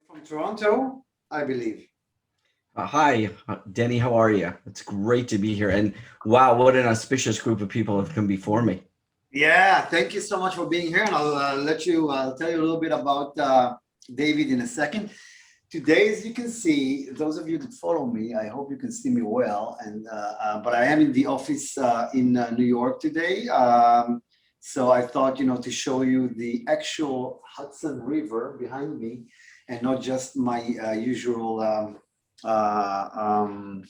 From Toronto, I believe. Hi, Denny. How are you? It's great to be here. And wow, what an auspicious group of people have come before me. Yeah, thank you so much for being here, and I'll tell you a little bit about David in a second. Today, as you can see, those of you that follow me, I hope you can see me well. But I am in the office in New York today. So I thought, to show you the actual Hudson River behind me, and not just my usual uh, um,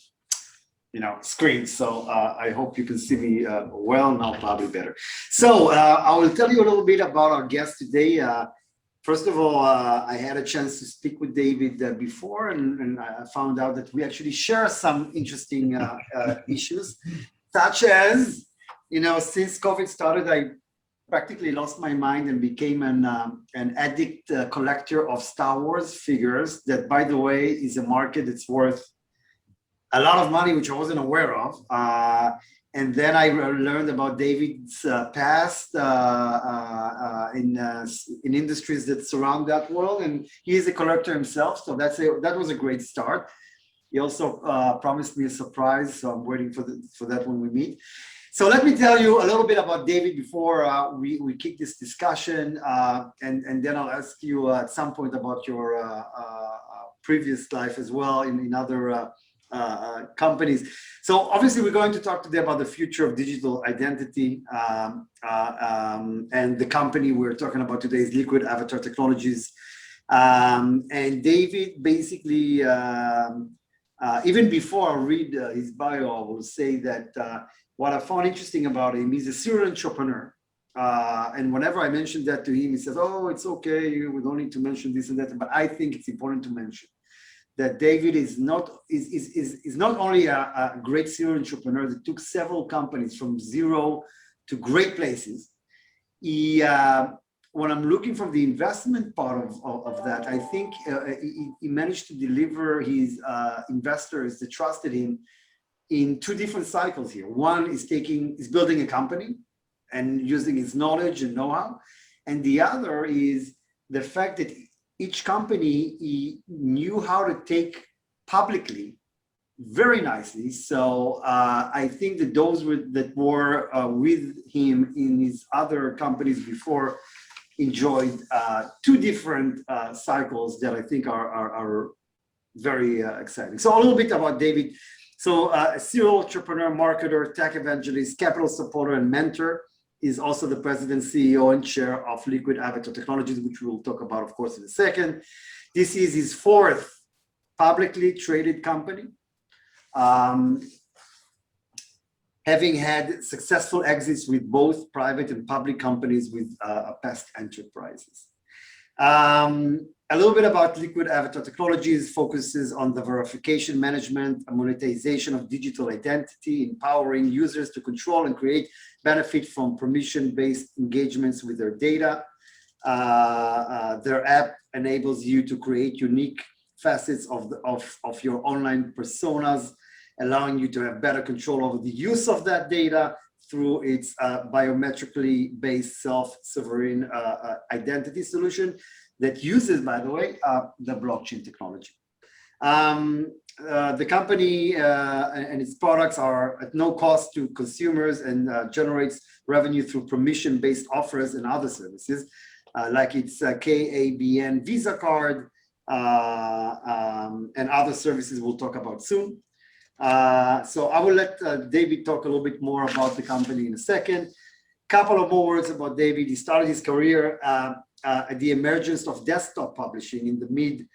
screen. So I hope you can see me well now, probably better. So I will tell you a little bit about our guest today. First of all, I had a chance to speak with David before, and I found out that we actually share some interesting issues, such as, since COVID started, I practically lost my mind and became an addict collector of Star Wars figures. That, by the way, is a market that's worth a lot of money, which I wasn't aware of. And then I learned about David's past in industries that surround that world, and he is a collector himself. So that was a great start. He also promised me a surprise, so I'm waiting for that when we meet. So let me tell you a little bit about David before we kick this discussion, and then I'll ask you at some point about your previous life as well in other companies. So obviously we're going to talk today about the future of digital identity, and the company we're talking about today is Liquid Avatar Technologies. And David basically, even before I read his bio, I will say that what I found interesting about him, he's a serial entrepreneur. And whenever I mentioned that to him, he says, "Oh, it's okay, we don't need to mention this and that." But I think it's important to mention that David is not only a great serial entrepreneur that took several companies from zero to great places. When I'm looking from the investment part of that, I think he managed to deliver his investors that trusted him in two different cycles here. One is building a company and using his knowledge and know-how, and the other is the fact that each company he knew how to take publicly very nicely. So I think that those that were with him in his other companies before enjoyed two different cycles that I think are very exciting. So a little bit about David. So a serial entrepreneur, marketer, tech evangelist, capital supporter, and mentor. Is also the president, CEO, and chair of Liquid Avatar Technologies, which we'll talk about, of course, in a second. This is his fourth publicly traded company, having had successful exits with both private and public companies with past enterprises. A little bit about Liquid Avatar Technologies focuses on the verification, management, and monetization of digital identity, empowering users to control and create benefit from permission-based engagements with their data. Their app enables you to create unique facets of your online personas, allowing you to have better control over the use of that data through its biometrically based self-sovereign identity solution that uses, by the way, the blockchain technology. The company and its products are at no cost to consumers and generates revenue through permission-based offers and other services, like its KABN Visa Card and other services we'll talk about soon. So I will let David talk a little bit more about the company in a second. Couple of more words about David. He started his career at the emergence of desktop publishing in the mid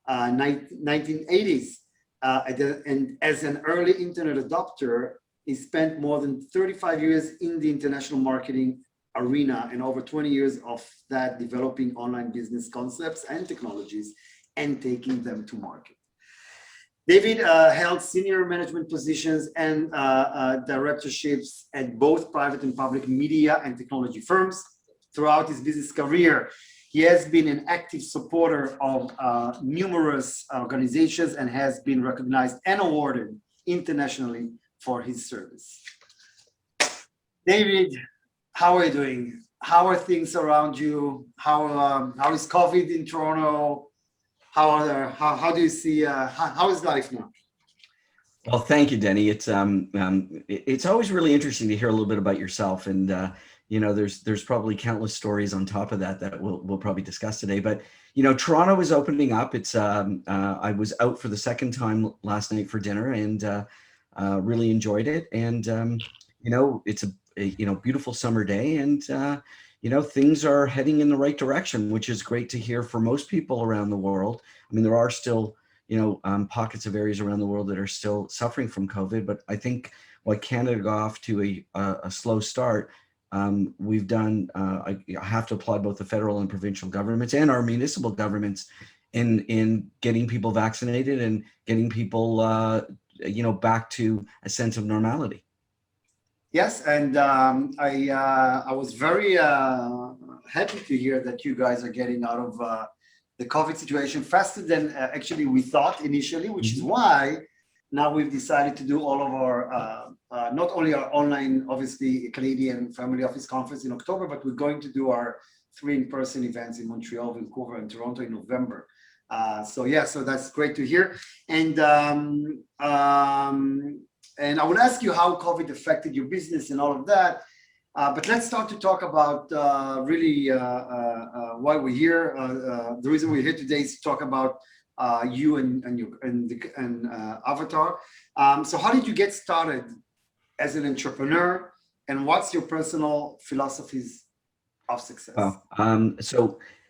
1980s. And as an early internet adopter, he spent more than 35 years in the international marketing arena and over 20 years of that developing online business concepts and technologies and taking them to market. David held senior management positions and directorships at both private and public media and technology firms. Throughout his business career, he has been an active supporter of numerous organizations and has been recognized and awarded internationally for his service. David, how are you doing? How are things around you? How is COVID in Toronto? how do you see how is life now? Well, thank you, Denny. It's always really interesting to hear a little bit about yourself, and there's probably countless stories on top of that that we'll probably discuss today. But Toronto is opening up. It's I was out for the second time last night for dinner, and really enjoyed it. And it's a beautiful summer day, and things are heading in the right direction, which is great to hear for most people around the world. I mean, there are still pockets of areas around the world that are still suffering from COVID. But I think while Canada got off to a slow start, we've done, I have to applaud both the federal and provincial governments and our municipal governments in getting people vaccinated and getting people, back to a sense of normality. Yes, and I was very happy to hear that you guys are getting out of the COVID situation faster than actually we thought initially, which is why now we've decided to do all of our, not only our online, obviously, Canadian Family Office Conference in October, but we're going to do our 3 in-person events in Montreal, Vancouver, and Toronto in November. So that's great to hear. And I would ask you how COVID affected your business and all of that. But let's start to talk about really why we're here. The reason we're here today is to talk about you and Avatar. So how did you get started as an entrepreneur, and what's your personal philosophies of success?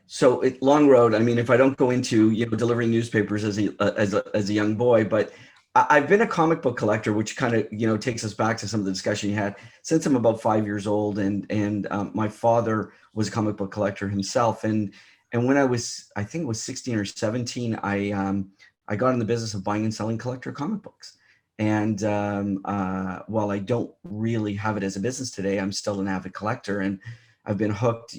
So long road. I mean, if I don't go into delivering newspapers as a young boy, but I've been a comic book collector, which kind of takes us back to some of the discussion you had, since I'm about 5 years old, and my father was a comic book collector himself, and when I think it was 16 or 17, I got in the business of buying and selling collector comic books. And while I don't really have it as a business today, I'm still an avid collector, and I've been hooked.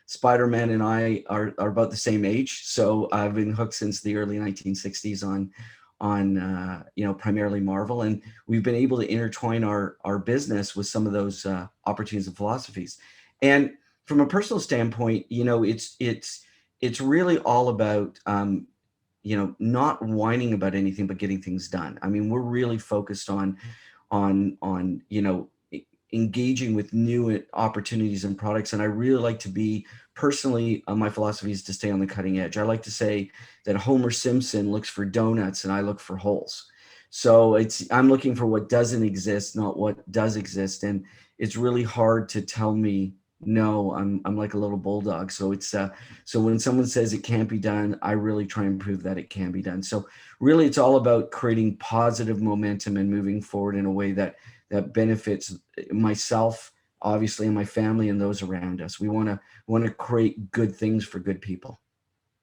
Spider-Man and I are about the same age, so I've been hooked since the early 1960s on primarily Marvel, and we've been able to intertwine our business with some of those opportunities and philosophies. And from a personal standpoint, it's really all about not whining about anything but getting things done. I mean, we're really focused on engaging with new opportunities and products, and I really like to be personally, my philosophy is to stay on the cutting edge. I like to say that Homer Simpson looks for donuts and I look for holes. So I'm looking for what doesn't exist, not what does exist. And it's really hard to tell me no. I'm like a little bulldog. So so when someone says it can't be done, I really try and prove that it can be done. So really, it's all about creating positive momentum and moving forward in a way that benefits myself, obviously, and my family and those around us. We want to create good things for good people.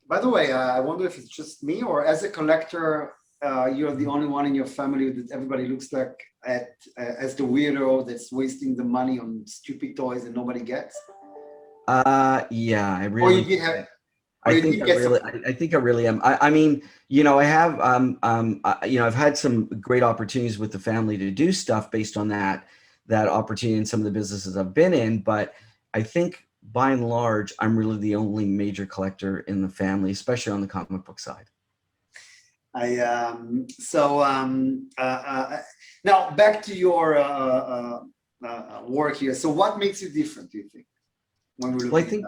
By the way, I wonder if it's just me, or as a collector, you're the only one in your family that everybody looks like as the weirdo that's wasting the money on stupid toys and nobody gets. Yeah, I really. Or you did have. I think I really am. I mean, I have, I've had some great opportunities with the family to do stuff based on that opportunity in some of the businesses I've been in. But I think by and large, I'm really the only major collector in the family, especially on the comic book side. Now back to your work here. So what makes you different, do you think? Well, I think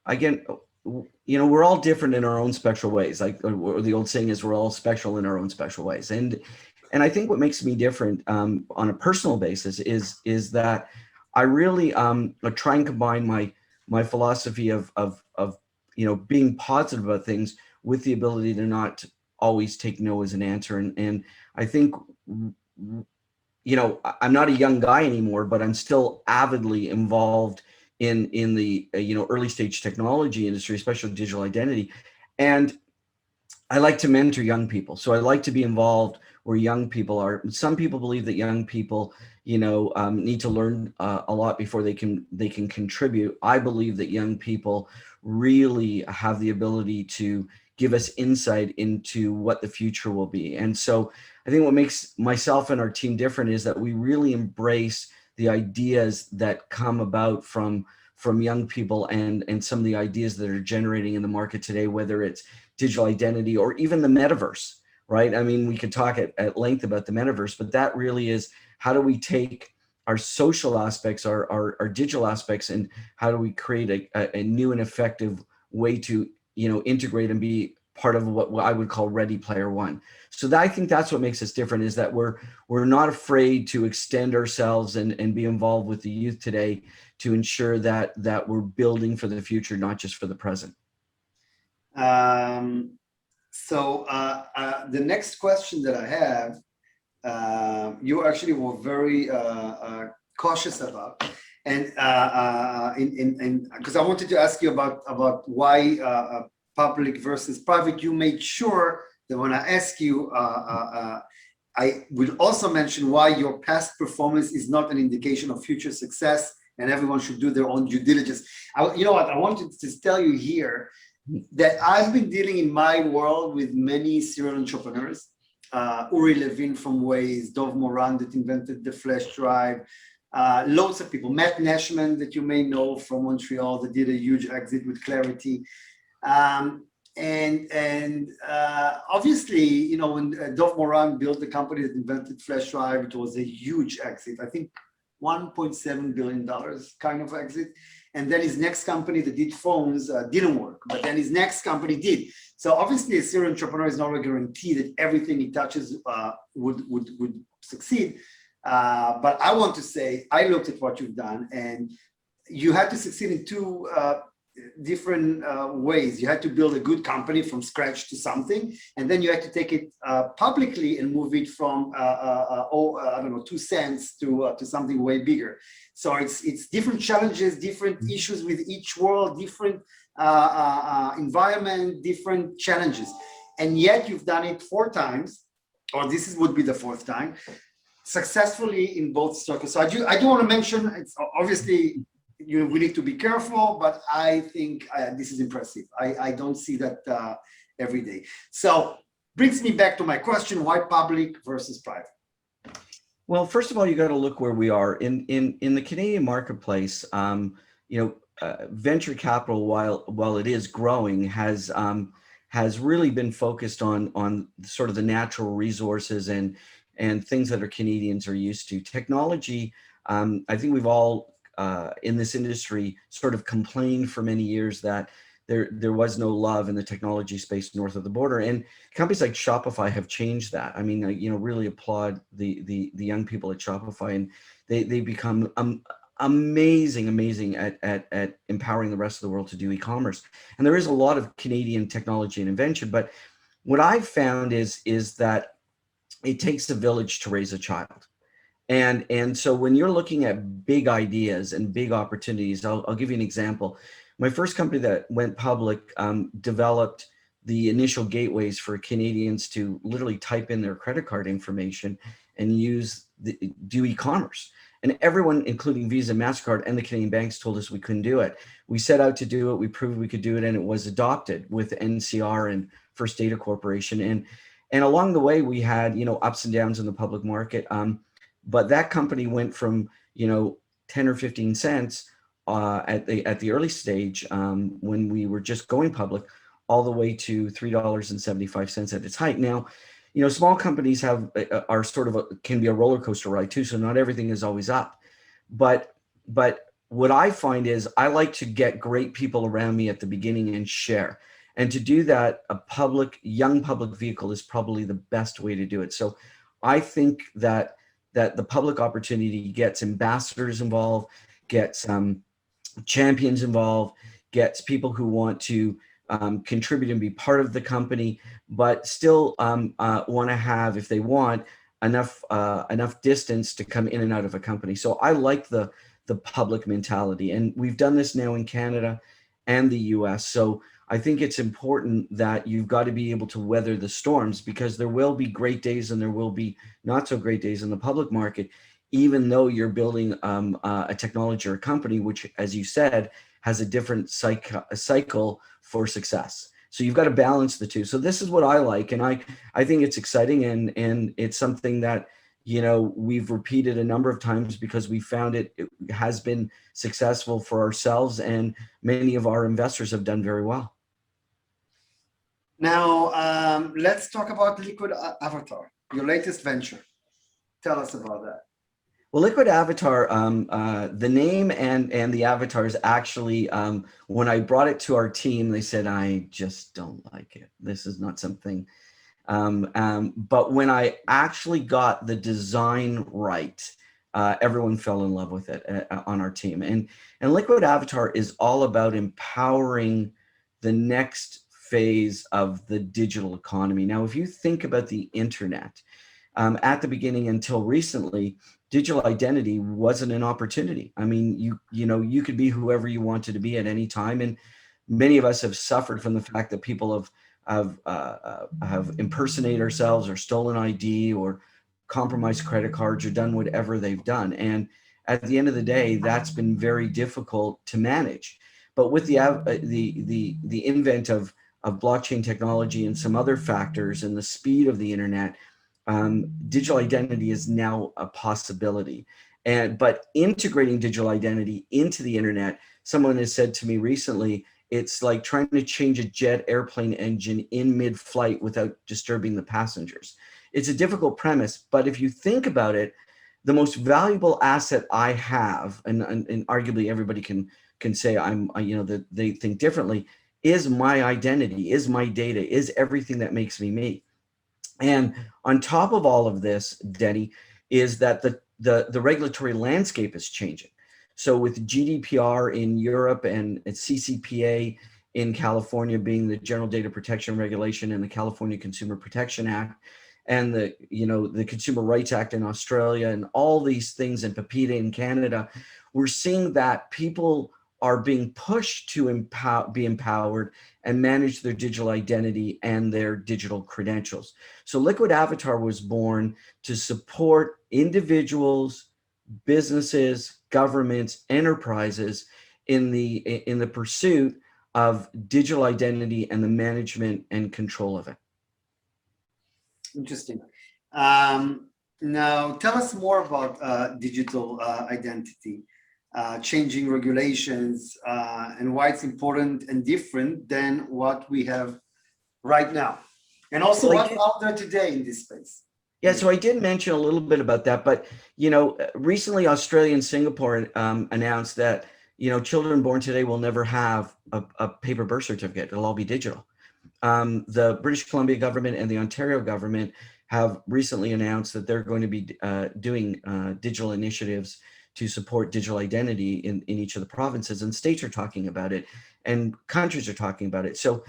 again, we're all different in our own special ways. Like the old saying is, we're all special in our own special ways. And I think what makes me different on a personal basis is that I really try and combine my philosophy of being positive about things with the ability to not always take no as an answer. And I think I'm not a young guy anymore, but I'm still avidly involved in the early stage technology industry, especially digital identity. And I like to mentor young people. So I like to be involved where young people are. Some people believe that young people, need to learn a lot before they can contribute. I believe that young people really have the ability to give us insight into what the future will be. And so I think what makes myself and our team different is that we really embrace the ideas that come about from from young people and some of the ideas that are generating in the market today, whether it's digital identity or even the metaverse, right? I mean, we could talk at length about the metaverse, but that really is, how do we take our social aspects, our digital aspects, and how do we create a new and effective way to, integrate and be part of what I would call Ready Player One. So I think that's what makes us different, is that we're not afraid to extend ourselves and be involved with the youth today to ensure that we're building for the future, not just for the present. So the nenext question that I have, you actually were very cautious about, and because I wanted to ask you about why public versus private. You made sure that when I ask you, I will also mention why your past performance is not an indication of future success, and everyone should do their own due diligence. You know what? I wanted to tell you here that I've been dealing in my world with many serial entrepreneurs. Uri Levin from Waze, Dov Moran that invented the flash drive, loads of people, Matt Nashman that you may know from Montreal that did a huge exit with Clarity. Obviously, when Dov Moran built the company that invented flash drive, it was a huge exit. I think $1.7 billion kind of exit. And then his next company that did phones didn't work, but then his next company did. So obviously a serial entrepreneur is not a guarantee that everything he touches would succeed. But I want to say, I looked at what you've done, and you had to succeed in two different ways. You had to build a good company from scratch to something, and then you had to take it publicly and move it from I don't know, 2 cents to something way bigger. So it's different challenges, different issues with each world, different environment, different challenges, and yet you've done it 4 times, or this would be the 4th time, successfully in both circles. So I do want to mention, it's obviously, we need to be careful, but I think this is impressive. I don't see that every day. So brings me back to my question: why public versus private? Well, first of all, you got to look where we are in the Canadian marketplace. Venture capital, while it is growing, has really been focused on sort of the natural resources and things that our Canadians are used to. Technology, I think we've all in this industry sort of complained for many years that there was no love in the technology space north of the border, and companies like Shopify have changed that. I mean, really applaud the young people at Shopify, and they become amazing at empowering the rest of the world to do e-commerce. And there is a lot of Canadian technology and invention, but what I've found is that it takes a village to raise a child. And so when you're looking at big ideas and big opportunities, I'll give you an example. My first company that went public developed the initial gateways for Canadians to literally type in their credit card information and do e-commerce. And everyone, including Visa, MasterCard, and the Canadian banks, told us we couldn't do it. We set out to do it. We proved we could do it, and it was adopted with NCR and First Data Corporation. And along the way, we had ups and downs in the public market. But that company went from 10 or 15 cents at the early stage when we were just going public, all the way to $3.75 at its height. Now, small companies are sort of can be a roller coaster ride too. So not everything is always up. But what I find is I like to get great people around me at the beginning and share. And to do that, a young public vehicle is probably the best way to do it. So I think that the public opportunity gets ambassadors involved, gets champions involved, gets people who want to contribute and be part of the company, but still want to have, if they want, enough distance to come in and out of a company. So I like the public mentality, and we've done this now in Canada and the US. So I think it's important that you've got to be able to weather the storms, because there will be great days and there will be not so great days in the public market, even though you're building a technology or a company, which, as you said, has a different cycle for success. So you've got to balance the two. So this is what I like, and I think it's exciting, and it's something that we've repeated a number of times because we found it has been successful for ourselves, and many of our investors have done very well. Now, let's talk about Liquid Avatar, your latest venture. Tell us about that. Well, Liquid Avatar, the name and the avatar is actually, when I brought it to our team, they said, I just don't like it. This is not something. But when I actually got the design right, everyone fell in love with it on our team. And Liquid Avatar is all about empowering the next phase of the digital economy. Now, if you think about the internet, at the beginning until recently, digital identity wasn't an opportunity. I mean, you could be whoever you wanted to be at any time, and many of us have suffered from the fact that people have impersonated ourselves or stolen ID or compromised credit cards or done whatever they've done. And at the end of the day, that's been very difficult to manage. But with the invent of blockchain technology and some other factors and the speed of the internet, digital identity is now a possibility. But integrating digital identity into the internet, someone has said to me recently, it's like trying to change a jet airplane engine in mid-flight without disturbing the passengers. It's a difficult premise, but if you think about it, the most valuable asset I have, and arguably everybody can say that they think differently, is my identity, is my data, is everything that makes me me. And on top of all of this, Denny, is that the regulatory landscape is changing. So with GDPR in Europe and CCPA in California being the General Data Protection Regulation and the California Consumer Protection Act, and the Consumer Rights Act in Australia and all these things in PIPEDA in Canada, we're seeing that people are being pushed to be empowered and manage their digital identity and their digital credentials. So Liquid Avatar was born to support individuals, businesses, governments, enterprises in the pursuit of digital identity and the management and control of it. Interesting. Now, tell us more about digital identity, changing regulations, and why it's important and different than what we have right now. And also what's out there today in this space. Yeah, so I did mention a little bit about that, but recently Australia and Singapore announced that children born today will never have a paper birth certificate. It'll all be digital. The British Columbia government and the Ontario government have recently announced that they're going to be doing digital initiatives to support digital identity in each of the provinces, and states are talking about it and countries are talking about it. So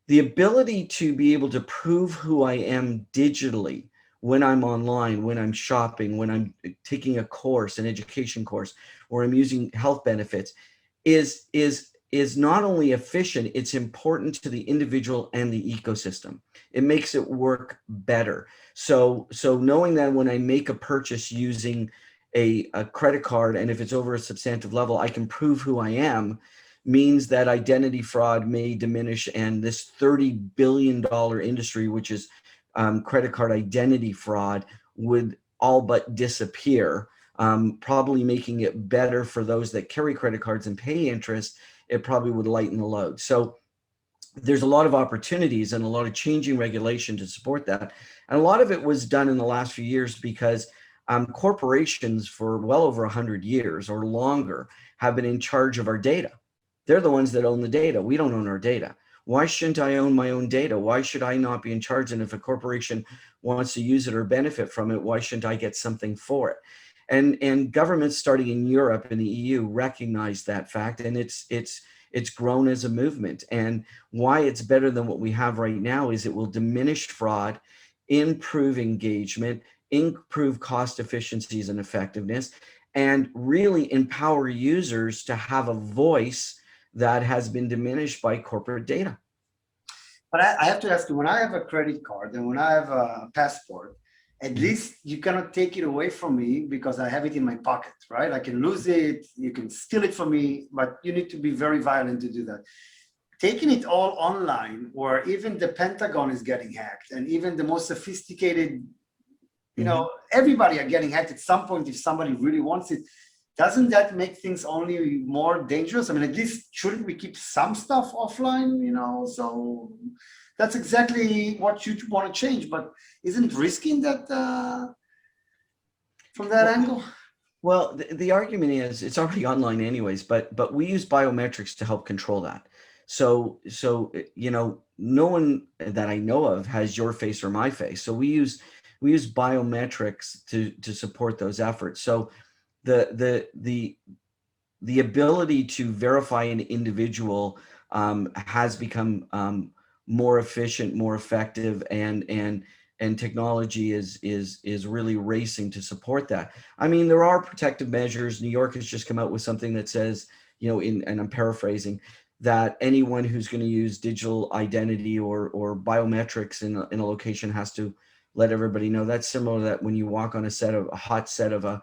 the ability to be able to prove who I am digitally when I'm online, when I'm shopping, when I'm taking a course, an education course, or I'm using health benefits is not only efficient, it's important to the individual and the ecosystem. It makes it work better. So knowing that when I make a purchase using a credit card, and if it's over a substantive level, I can prove who I am, means that identity fraud may diminish, and this $30 billion industry, which is credit card identity fraud, would all but disappear, probably making it better for those that carry credit cards and pay interest. It probably would lighten the load. So there's a lot of opportunities and a lot of changing regulation to support that. And a lot of it was done in the last few years because corporations for well over 100 years or longer have been in charge of our data. They're the ones that own the data. We don't own our data. Why shouldn't I own my own data? Why should I not be in charge? And if a corporation wants to use it or benefit from it, why shouldn't I get something for it? And governments starting in Europe and the EU recognize that fact, and it's grown as a movement. And why it's better than what we have right now is it will diminish fraud, improve engagement, improve cost efficiencies and effectiveness, and really empower users to have a voice that has been diminished by corporate data. But I have to ask you, when I have a credit card and when I have a passport, at least you cannot take it away from me because I have it in my pocket, right? I can lose it, you can steal it from me, but you need to be very violent to do that. Taking it all online, where even the Pentagon is getting hacked, and even the most sophisticated you know, everybody are getting hacked at some point if somebody really wants it. Doesn't that make things only more dangerous? I mean, at least shouldn't we keep some stuff offline, you know? So that's exactly what you want to change, but isn't it risky in that, from that angle? Well, the argument is it's already online anyways, but we use biometrics to help control that. So you know, no one that I know of has your face or my face. So we use biometrics to support those efforts. So the ability to verify an individual has become more efficient, more effective, and technology is really racing to support that. I mean, there are protective measures. New York has just come out with something that says, you know, and I'm paraphrasing, that anyone who's going to use digital identity or biometrics in a location has to let everybody know. That's similar to that when you walk on a hot set of a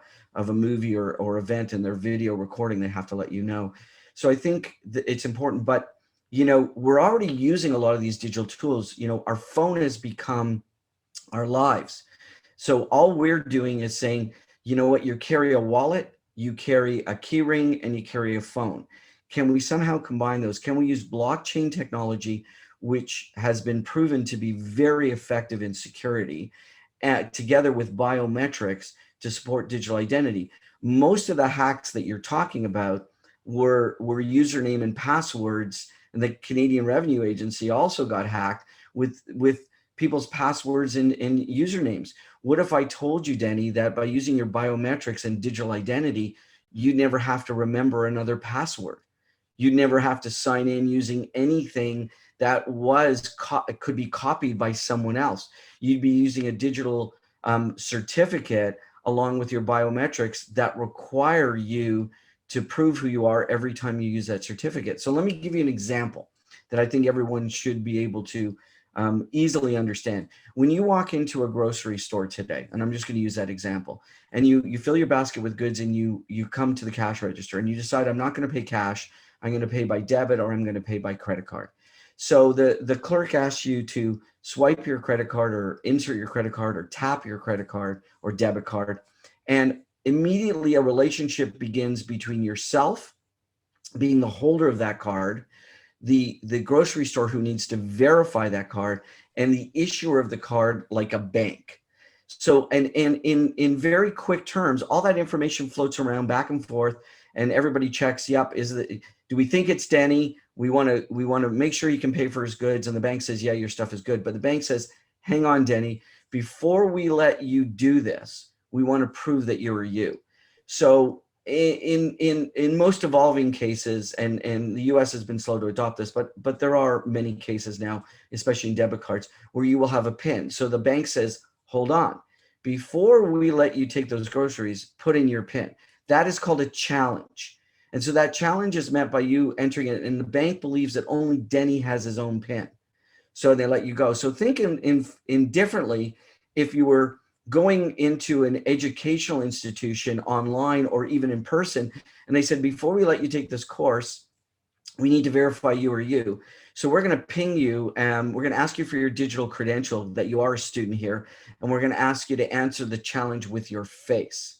movie or event and their video recording, they have to let you know. So I think that it's important, but you know, we're already using a lot of these digital tools. You know, our phone has become our lives. So all we're doing is saying, you know what, you carry a wallet, you carry a key ring, and you carry a phone. Can we somehow combine those? Can we use blockchain technology, which has been proven to be very effective in security, together with biometrics to support digital identity? Most of the hacks that you're talking about were username and passwords, and the Canadian Revenue Agency also got hacked with people's passwords and usernames. What if I told you, Denny, that by using your biometrics and digital identity, you never have to remember another password? You'd never have to sign in using anything that could be copied by someone else. You'd be using a digital certificate along with your biometrics that require you to prove who you are every time you use that certificate. So let me give you an example that I think everyone should be able to easily understand. When you walk into a grocery store today, and I'm just going to use that example, and you fill your basket with goods and you come to the cash register and you decide, I'm not going to pay cash, I'm going to pay by debit or I'm going to pay by credit card. So the clerk asks you to swipe your credit card or insert your credit card or tap your credit card or debit card. And immediately a relationship begins between yourself being the holder of that card, the grocery store who needs to verify that card, and the issuer of the card, like a bank. So, and in very quick terms, all that information floats around back and forth, and everybody checks, yep, do we think it's Denny? We want to make sure he can pay for his goods. And the bank says, yeah, your stuff is good. But the bank says, hang on, Denny, before we let you do this, we want to prove that you're you. So in most evolving cases, and the US has been slow to adopt this, but there are many cases now, especially in debit cards, where you will have a PIN. So the bank says, hold on, before we let you take those groceries, put in your PIN. That is called a challenge. And so that challenge is met by you entering it, and the bank believes that only Denny has his own PIN. So they let you go. So think in differently, if you were going into an educational institution online or even in person, and they said, before we let you take this course, we need to verify you are you. So we're going to ping you, and we're going to ask you for your digital credential that you are a student here, and we're going to ask you to answer the challenge with your face.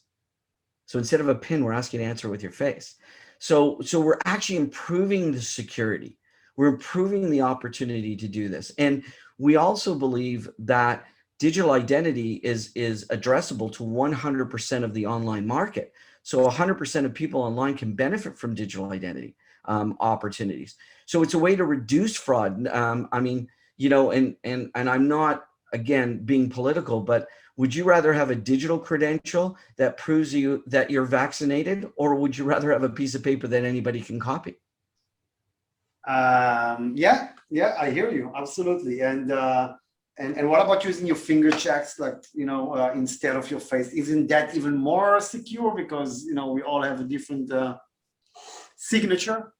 So instead of a PIN, we're asking you to answer with your face. So we're actually improving the security. We're improving the opportunity to do this. And we also believe that digital identity is addressable to 100% of the online market. So 100% of people online can benefit from digital identity opportunities. So it's a way to reduce fraud. I mean, you know, and I'm not, again, being political, but would you rather have a digital credential that proves you that you're vaccinated, or would you rather have a piece of paper that anybody can copy? Yeah, I hear you, absolutely. And what about using your finger checks, like, you know, instead of your face? Isn't that even more secure, because, you know, we all have a different signature?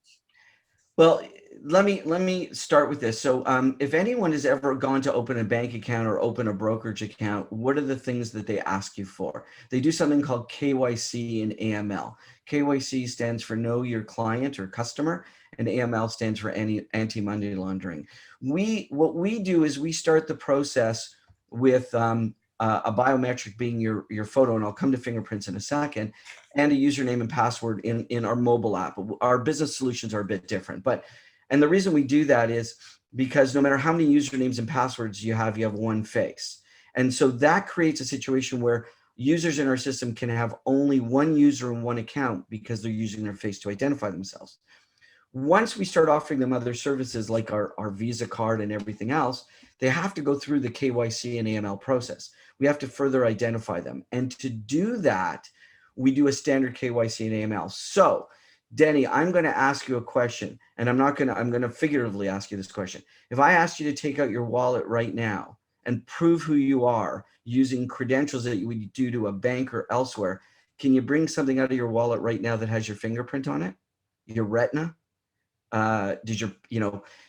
Well, let me start with this. So if anyone has ever gone to open a bank account or open a brokerage account, what are the things that they ask you for? They do something called KYC and AML. KYC stands for Know Your Client or Customer, and AML stands for Anti-Money Laundering. What we do is we start the process with a biometric being your photo, and I'll come to fingerprints in a second, and a username and password in our mobile app. Our business solutions are a bit different, and the reason we do that is because no matter how many usernames and passwords you have one face. And so that creates a situation where users in our system can have only one user and one account because they're using their face to identify themselves. Once we start offering them other services like our Visa card and everything else, they have to go through the KYC and AML process. We have to further identify them. And to do that, we do a standard KYC and AML. So, Denny, I'm going to ask you a question, and I'm going to figuratively ask you this question. If I asked you to take out your wallet right now and prove who you are using credentials that you would do to a bank or elsewhere, can you bring something out of your wallet right now that has your fingerprint on it, your retina?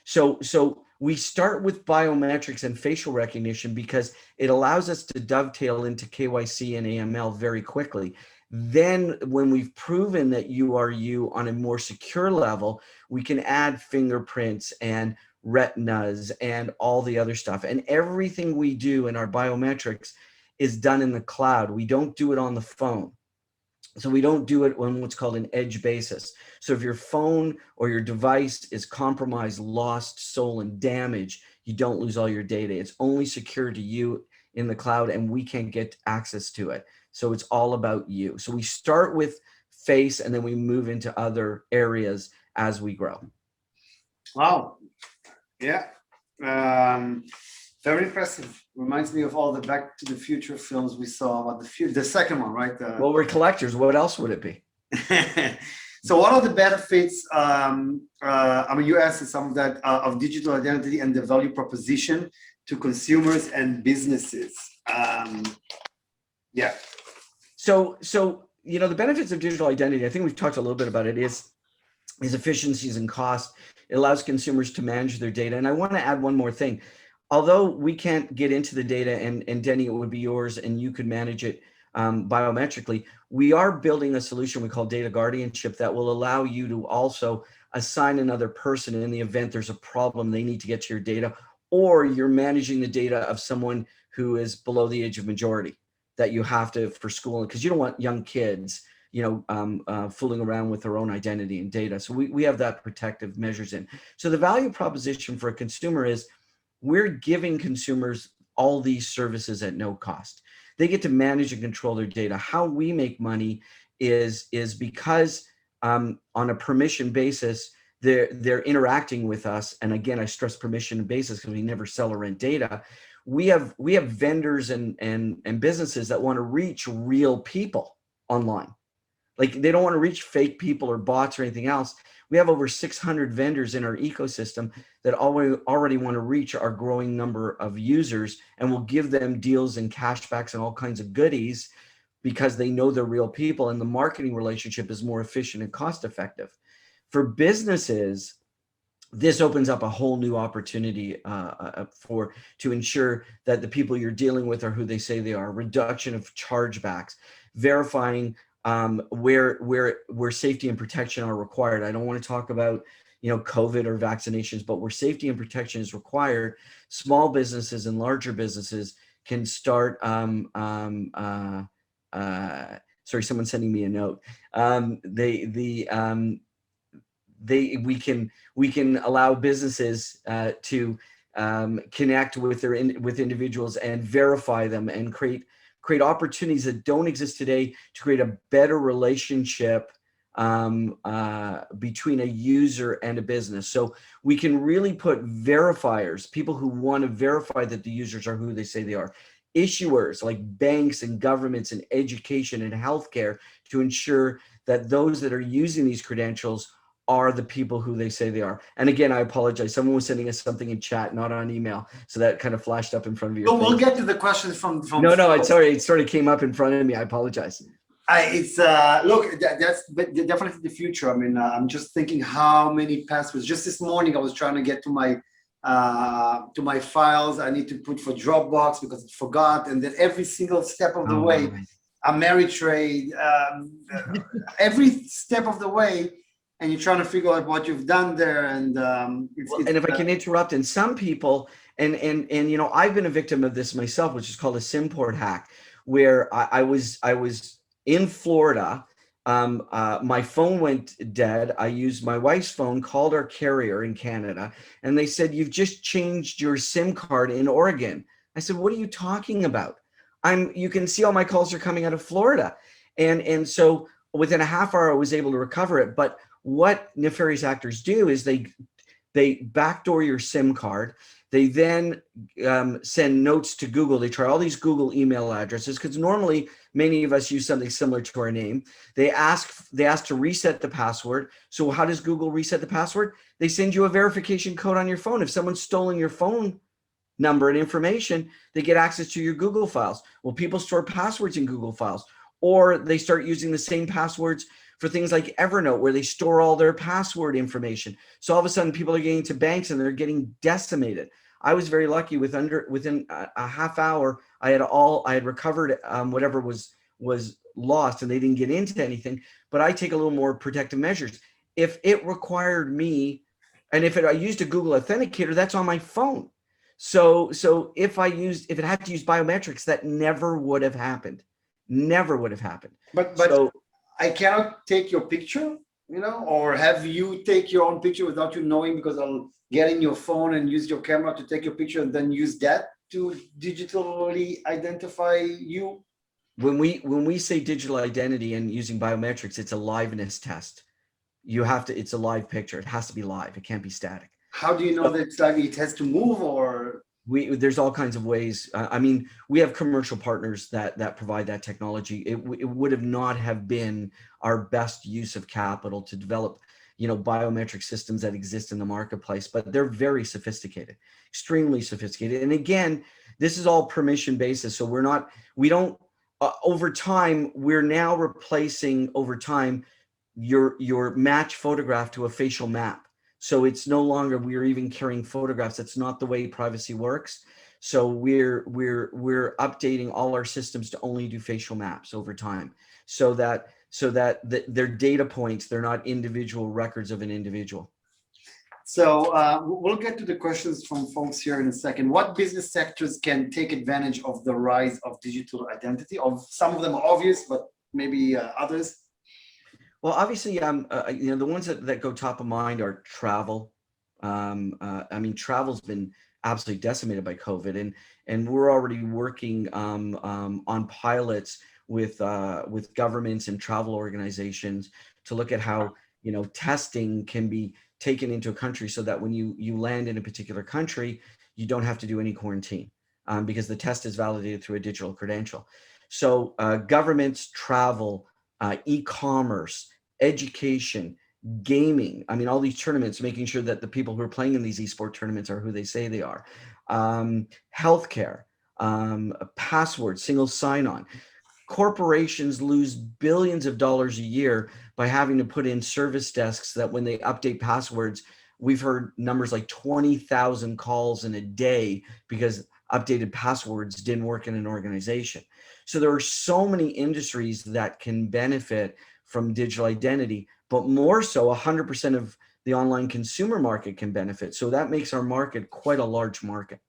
So we start with biometrics and facial recognition because it allows us to dovetail into KYC and AML very quickly. Then when we've proven that you are you on a more secure level, we can add fingerprints and retinas and all the other stuff. And everything we do in our biometrics is done in the cloud. We don't do it on the phone. So we don't do it on what's called an edge basis. So if your phone or your device is compromised, lost, stolen, damaged, you don't lose all your data. It's only secure to you in the cloud, and we can't get access to it. So it's all about you. So we start with face, and then we move into other areas as we grow. Wow. Yeah. Very impressive. Reminds me of all the Back to the Future films we saw about the second one, right? Well, we're collectors. What else would it be? So what are the benefits, I mean, you asked some of that, of digital identity and the value proposition to consumers and businesses? Yeah. So the benefits of digital identity, I think we've talked a little bit about it, is efficiencies and cost. It allows consumers to manage their data. And I want to add one more thing. Although we can't get into the data, and Denny, it would be yours and you could manage it biometrically, we are building a solution we call data guardianship that will allow you to also assign another person in the event there's a problem, they need to get to your data, or you're managing the data of someone who is below the age of majority that you have to for school, because you don't want young kids fooling around with their own identity and data. So we have that protective measures in. So the value proposition for a consumer is we're giving consumers all these services at no cost. They get to manage and control their data. How we make money is because on a permission basis, they're interacting with us. And again, I stress permission basis because we never sell or rent data. We have vendors and businesses that want to reach real people online. Like, they don't want to reach fake people or bots or anything else. We have over 600 vendors in our ecosystem that already want to reach our growing number of users, and will give them deals and cashbacks and all kinds of goodies because they know they're real people, and the marketing relationship is more efficient and cost effective. For businesses, this opens up a whole new opportunity to ensure that the people you're dealing with are who they say they are. Reduction of chargebacks, verifying where safety and protection are required. I don't want to talk about COVID or vaccinations, but where safety and protection is required, small businesses and larger businesses can start. Sorry, someone's sending me a note. We can allow businesses to connect with with individuals and verify them and create opportunities that don't exist today to create a better relationship between a user and a business. So we can really put verifiers, people who want to verify that the users are who they say they are, issuers like banks and governments and education and healthcare, to ensure that those that are using these credentials are the people who they say they are. And again, I apologize. Someone was sending us something in chat, not on email. So that kind of flashed up in front of you. We'll get to the questions from No, it's sorry. It sort of came up in front of me. I apologize. Look, that's definitely the future. I mean, I'm just thinking how many passwords. Just this morning, I was trying to get to my files. I need to put for Dropbox because I forgot. And then every single step of the way, Ameritrade, every step of the way, and you're trying to figure out what you've done there. And and if I can interrupt, and some people, And you know, I've been a victim of this myself, which is called a Symport hack, where I was in Florida. My phone went dead. I used my wife's phone, called our carrier in Canada, and they said, "You've just changed your SIM card in Oregon." I said, "What are you talking about? You can see all my calls are coming out of Florida." And so within a half hour, I was able to recover it. But what nefarious actors do is they backdoor your SIM card. They then send notes to Google. They try all these Google email addresses, because normally many of us use something similar to our name. They ask to reset the password. So how does Google reset the password? They send you a verification code on your phone. If someone's stolen your phone number and information, they get access to your Google files. Well, people store passwords in Google files, or they start using the same passwords for things like Evernote, where they store all their password information. So all of a sudden people are getting to banks and they're getting decimated. I was very lucky. Within a half hour, I had recovered whatever was lost, and they didn't get into anything. But I take a little more protective measures. If it required me, and I used a Google Authenticator, that's on my phone. So if it had to use biometrics, that never would have happened. Never would have happened. But So I cannot take your picture, or have you take your own picture without you knowing, because I'll get in your phone and use your camera to take your picture and then use that to digitally identify you. when we say digital identity and using biometrics, it's a liveness test. It's a live picture. It has to be live. It can't be static. How do you know that it's like it has to move, or? There's all kinds of ways. I mean, we have commercial partners that provide that technology. It would have not have been our best use of capital to develop, biometric systems that exist in the marketplace, but they're very sophisticated, extremely sophisticated. And again, this is all permission basis. So over time, we're now replacing your match photograph to a facial map. So it's no longer we're even carrying photographs. That's not the way privacy works. So we're updating all our systems to only do facial maps over time, so that they're data points. They're not individual records of an individual. So we'll get to the questions from folks here in a second. What business sectors can take advantage of the rise of digital identity? Some of them are obvious, but maybe others. Well, obviously, the ones that go top of mind are travel. I mean, travel's been absolutely decimated by COVID, and we're already working on pilots with governments and travel organizations to look at how testing can be taken into a country, so that when you land in a particular country, you don't have to do any quarantine, because the test is validated through a digital credential. So governments, travel, e-commerce, education, gaming. I mean, all these tournaments, making sure that the people who are playing in these esport tournaments are who they say they are. Healthcare, password, single sign-on. Corporations lose billions of dollars a year by having to put in service desks that when they update passwords, we've heard numbers like 20,000 calls in a day because updated passwords didn't work in an organization. So there are so many industries that can benefit from digital identity, but more so 100% of the online consumer market can benefit. So that makes our market quite a large market.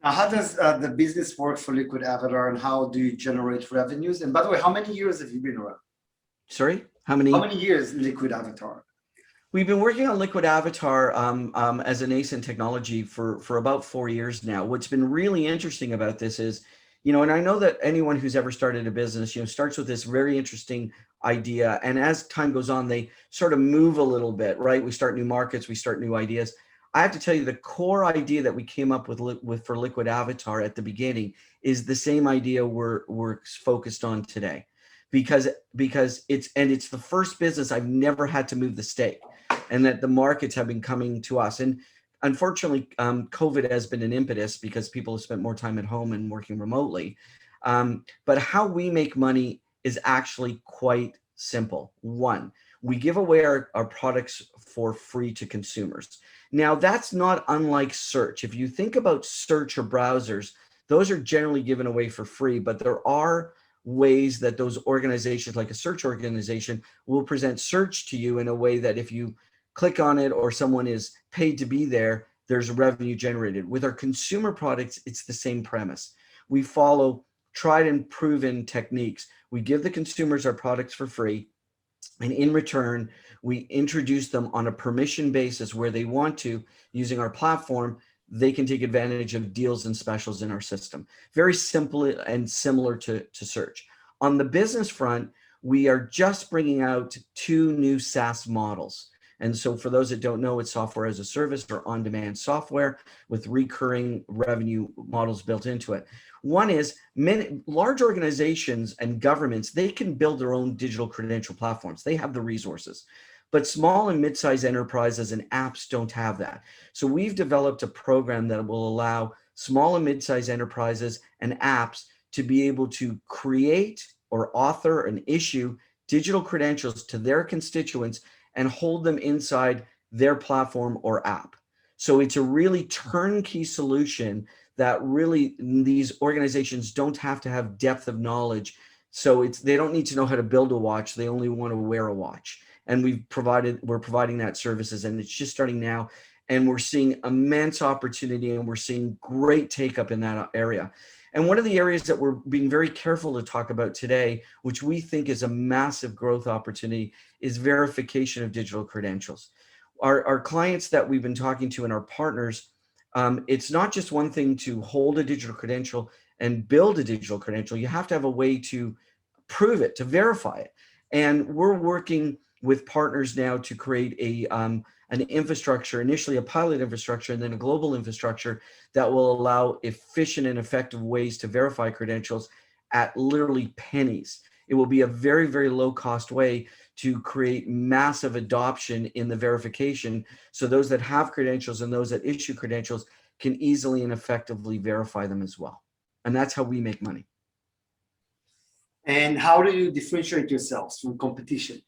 Now, how does the business work for Liquid Avatar, and how do you generate revenues? And by the way, how many years have you been around? Sorry, how many years Liquid Avatar? We've been working on Liquid Avatar as a nascent technology for about 4 years now. What's been really interesting about this is, and I know that anyone who's ever started a business, starts with this very interesting idea. And as time goes on, they sort of move a little bit, right? We start new markets, we start new ideas. I have to tell you, the core idea that we came up with for Liquid Avatar at the beginning is the same idea we're focused on today, because it's the first business I've never had to move the stake, and that the markets have been coming to us. And unfortunately, COVID has been an impetus because people have spent more time at home and working remotely. But how we make money is actually quite simple. One, we give away our products for free to consumers. Now, that's not unlike search. If you think about search or browsers, those are generally given away for free, but there are ways that those organizations, like a search organization, will present search to you in a way that if you click on it or someone is paid to be there, there's revenue generated. With our consumer products, it's the same premise. We follow tried and proven techniques. We give the consumers our products for free, and in return, we introduce them on a permission basis where they want to, using our platform, they can take advantage of deals and specials in our system. Very simple and similar to search. On the business front, we are just bringing out 2 new SaaS models. And so for those that don't know, it's software as a service or on-demand software with recurring revenue models built into it. One is large organizations and governments, they can build their own digital credential platforms. They have the resources. But small and mid-sized enterprises and apps don't have that. So we've developed a program that will allow small and mid-sized enterprises and apps to be able to create or author and issue digital credentials to their constituents and hold them inside their platform or app. So it's a really turnkey solution that really these organizations don't have to have depth of knowledge. So they don't need to know how to build a watch. They only want to wear a watch. And we're providing that services, and it's just starting now. And we're seeing immense opportunity, and we're seeing great take up in that area. And one of the areas that we're being very careful to talk about today, which we think is a massive growth opportunity, is verification of digital credentials. Our clients that we've been talking to and our partners, it's not just one thing to hold a digital credential and build a digital credential. You have to have a way to prove it, to verify it. And we're working with partners now to create an infrastructure, initially a pilot infrastructure, and then a global infrastructure that will allow efficient and effective ways to verify credentials at literally pennies. It will be a very, very low cost way to create massive adoption in the verification. So those that have credentials and those that issue credentials can easily and effectively verify them as well. And that's how we make money. And how do you differentiate yourselves from competition?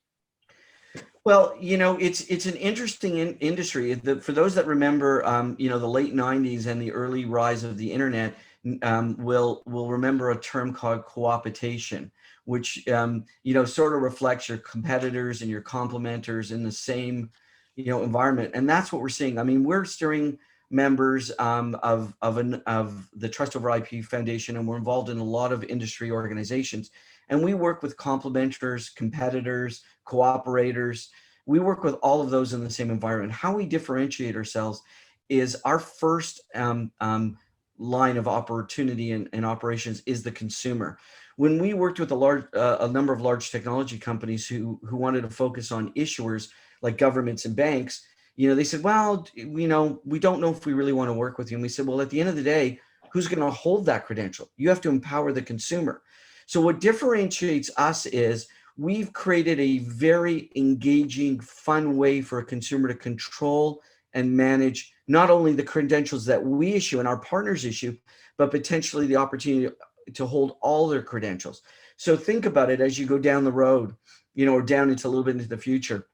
Well, it's an interesting industry. For those that remember, the late 90s and the early rise of the internet, will remember a term called co-optation, which, sort of reflects your competitors and your complementers in the same, environment. And that's what we're seeing. I mean, we're steering members of the Trust Over IP Foundation, and we're involved in a lot of industry organizations. And we work with complementers, competitors, cooperators. We work with all of those in the same environment. How we differentiate ourselves is our first line of opportunity and operations is the consumer. When we worked with a number of large technology companies who wanted to focus on issuers like governments and banks, they said, well, we don't know if we really want to work with you. And we said, well, at the end of the day, who's going to hold that credential? You have to empower the consumer. So what differentiates us is we've created a very engaging, fun way for a consumer to control and manage not only the credentials that we issue and our partners issue, but potentially the opportunity to hold all their credentials. So think about it as you go down the road, or down into a little bit into the future.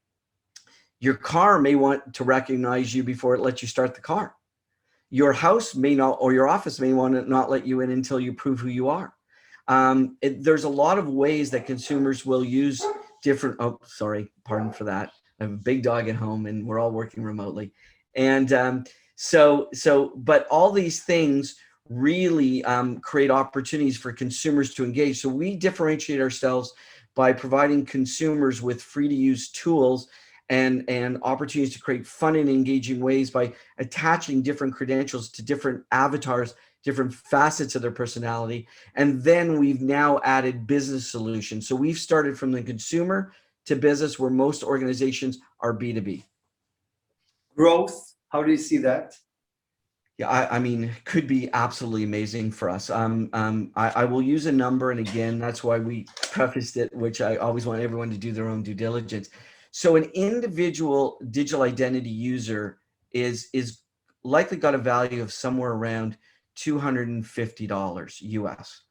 Your car may want to recognize you before it lets you start the car. Your house may not, or your office may want to not let you in until you prove who you are. There's a lot of ways that consumers will use different, pardon for that. I have a big dog at home and we're all working remotely. And but all these things really create opportunities for consumers to engage. So we differentiate ourselves by providing consumers with free to use tools and opportunities to create fun and engaging ways by attaching different credentials to different avatars, different facets of their personality. And then we've now added business solutions. So we've started from the consumer to business, where most organizations are B2B. Growth, how do you see that? Yeah, I mean, could be absolutely amazing for us. I will use a number, and again, that's why we prefaced it, which I always want everyone to do their own due diligence. So an individual digital identity user is likely got a value of somewhere around $250 US.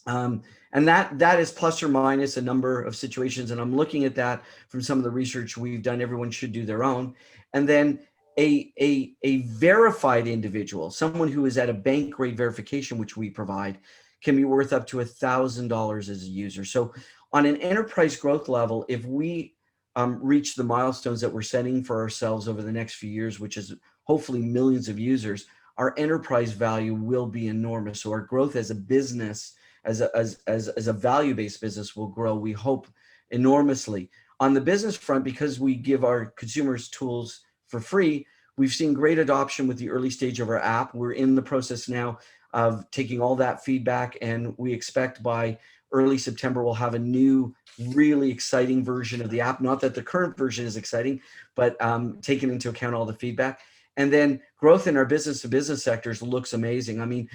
And that is plus or minus a number of situations. And I'm looking at that from some of the research we've done. Everyone should do their own. And then a verified individual, someone who is at a bank grade verification, which we provide, can be worth up to $1,000 as a user. So on an enterprise growth level, if we reach the milestones that we're setting for ourselves over the next few years, which is hopefully millions of users, our enterprise value will be enormous. So our growth as a business, as a value-based business, will grow, we hope, enormously. On the business front, because we give our consumers tools for free, we've seen great adoption with the early stage of our app. We're in the process now of taking all that feedback, and we expect by early September we'll have a new, really exciting version of the app. Not that the current version is exciting, but taking into account all the feedback. And then growth in our business to business sectors looks amazing. I mean,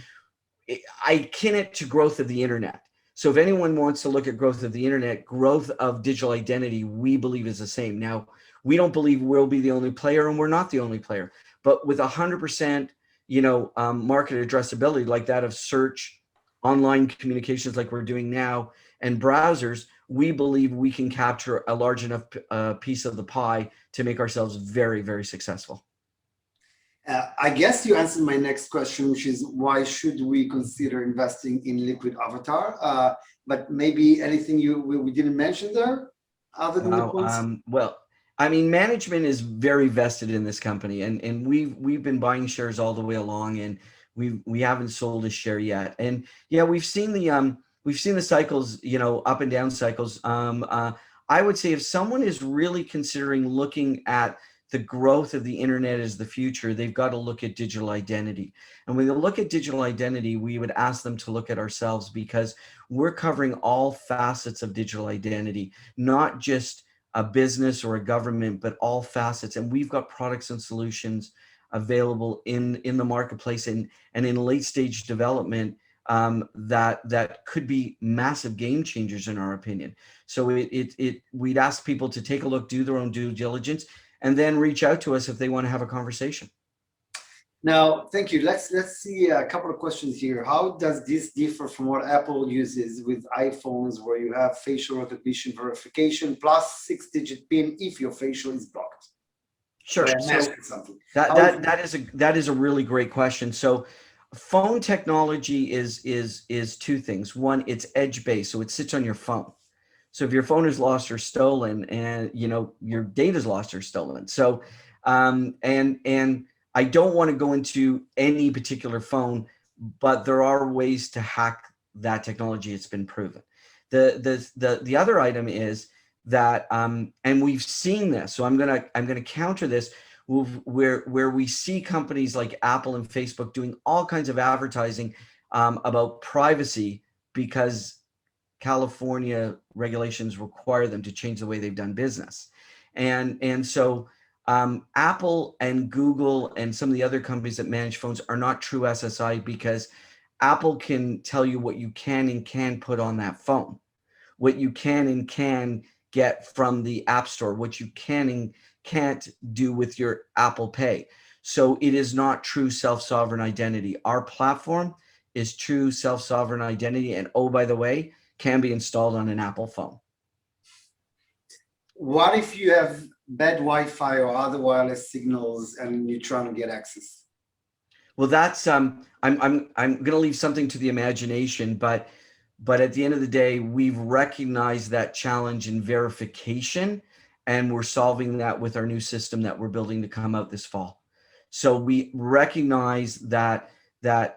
I akin it to growth of the internet. So if anyone wants to look at growth of the internet, growth of digital identity, we believe is the same. Now, we don't believe we'll be the only player, and we're not the only player. But with 100%, market addressability like that of search, online communications like we're doing now, and browsers, we believe we can capture a large enough piece of the pie to make ourselves very, very successful. I guess you answered my next question, which is why should we consider investing in Liquid Avatar? But maybe anything we didn't mention there, other than the points? Well, I mean, management is very vested in this company, and we've been buying shares all the way along, and we haven't sold a share yet. And yeah, we've seen the cycles, up and down cycles. I would say if someone is really considering looking at the growth of the internet as the future, they've got to look at digital identity. And when they look at digital identity, we would ask them to look at ourselves, because we're covering all facets of digital identity, not just a business or a government, but all facets. And we've got products and solutions available in the marketplace and in late stage development that could be massive game changers in our opinion. So we'd ask people to take a look, do their own due diligence, and then reach out to us if they want to have a conversation. Now, thank you. Let's see a couple of questions here. How does this differ from what Apple uses with iPhones, where you have facial recognition verification plus 6-digit PIN if your facial is blocked? Sure. So something. That is a really great question. So phone technology is two things. One, it's edge based, so it sits on your phone. So if your phone is lost or stolen, and your data is lost or stolen. So and I don't want to go into any particular phone, but there are ways to hack that technology. It's been proven. The other item is that and we've seen this. So I'm gonna counter this where we see companies like Apple and Facebook doing all kinds of advertising about privacy, because California regulations require them to change the way they've done business. And so Apple and Google and some of the other companies that manage phones are not true SSI, because Apple can tell you what you can and can't put on that phone, what you can and can get from the App Store, what you can and can't do with your Apple Pay. So it is not true self-sovereign identity. Our platform is true self-sovereign identity. And oh, by the way, can be installed on an Apple phone. What if you have bad Wi-Fi or other wireless signals and you're trying to get access? Well, that's I'm going to leave something to the imagination, but at the end of the day, we've recognized that challenge in verification, and we're solving that with our new system that we're building to come out this fall. So we recognize that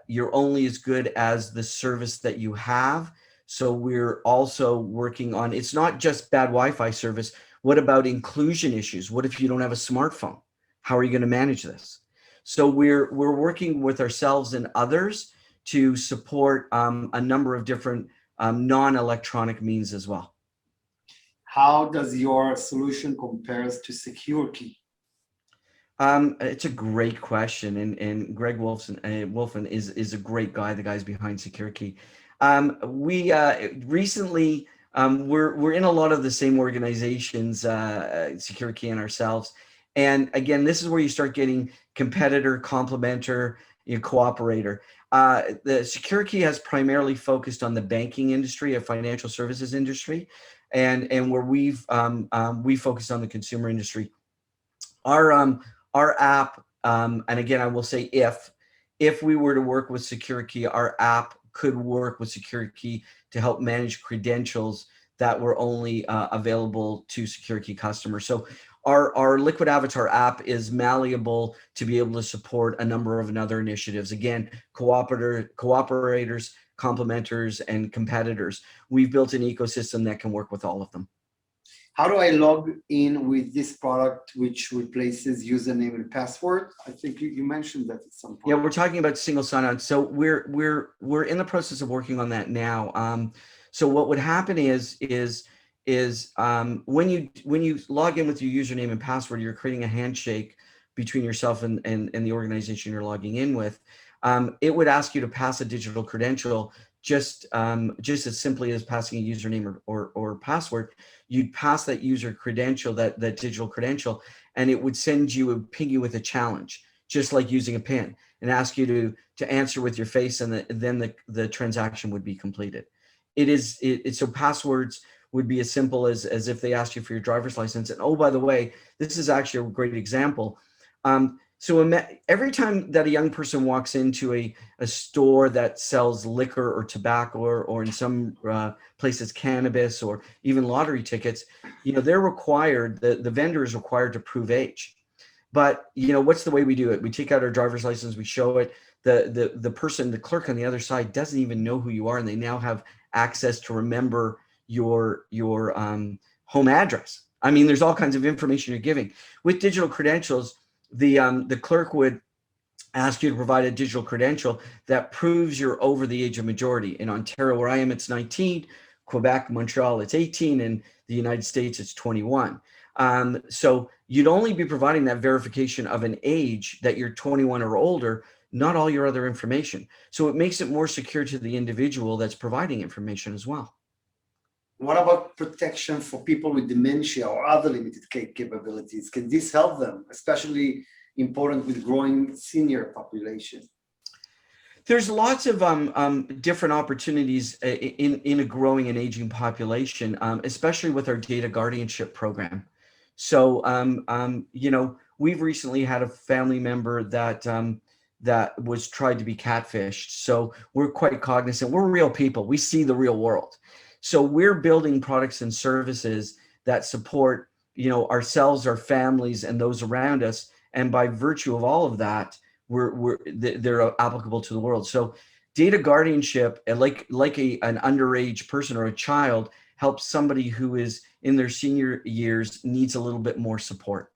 you're only as good as the service that you have. So we're also working on, it's not just bad Wi-Fi service. What about inclusion issues? What if you don't have a smartphone? How are you going to manage this? So we're working with ourselves and others to support a number of different non-electronic means as well. How does your solution compares to SecureKey? It's a great question, and Greg Wolfen is a great guy. The guy's behind SecureKey. We recently we're in a lot of the same organizations, SecureKey and ourselves. And again, this is where you start getting competitor, complementer, cooperator. The SecureKey has primarily focused on the banking industry, a financial services industry, and where we focus on the consumer industry. Our app, and again, I will say if we were to work with SecureKey, our app could work with SecureKey to help manage credentials that were only available to SecureKey customers. So our Liquid Avatar app is malleable to be able to support a number of other initiatives. Again, cooperators, complementers, and competitors. We've built an ecosystem that can work with all of them. How do I log in with this product, which replaces username and password? I think you mentioned that at some point. Yeah, we're talking about single sign-on. So we're in the process of working on that now. So what would happen is when you log in with your username and password, you're creating a handshake between yourself and the organization you're logging in with. It would ask you to pass a digital credential, just as simply as passing a username or password. You'd pass that user credential, that digital credential, and it would ping you with a challenge, just like using a PIN, and ask you to answer with your face, and then the transaction would be completed. So passwords would be as simple as if they asked you for your driver's license. And oh, by the way, this is actually a great example. So every time that a young person walks into a store that sells liquor or tobacco, or in some places cannabis, or even lottery tickets, they're required, the vendor is required to prove age. But what's the way we do it? We take out our driver's license, we show it. The clerk on the other side doesn't even know who you are, and they now have access to remember your home address. I mean, there's all kinds of information you're giving. With digital credentials, the clerk would ask you to provide a digital credential that proves you're over the age of majority. In Ontario, where I am, it's 19. Quebec, Montreal, it's 18. And the United States, it's 21. So you'd only be providing that verification of an age that you're 21 or older, not all your other information. So it makes it more secure to the individual that's providing information as well. What about protection for people with dementia or other limited capabilities? Can this help them, especially important with growing senior population? There's lots of different opportunities in a growing and aging population, especially with our data guardianship program. So, we've recently had a family member that was tried to be catfished. So we're quite cognizant. We're real people. We see the real world. So we're building products and services that support, ourselves, our families, and those around us. And by virtue of all of that, they're applicable to the world. So data guardianship, like an underage person or a child, helps somebody who is in their senior years, needs a little bit more support.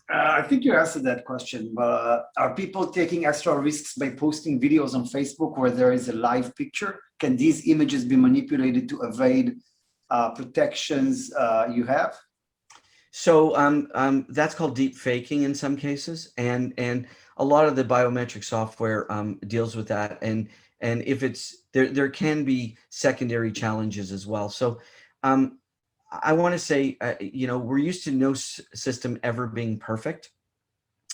I think you answered that question, but are people taking extra risks by posting videos on Facebook where there is a live picture? Can these images be manipulated to evade protections you have? So that's called deep faking in some cases, and a lot of the biometric software deals with that. And if it's there can be secondary challenges as well. So I want to say, we're used to no system ever being perfect.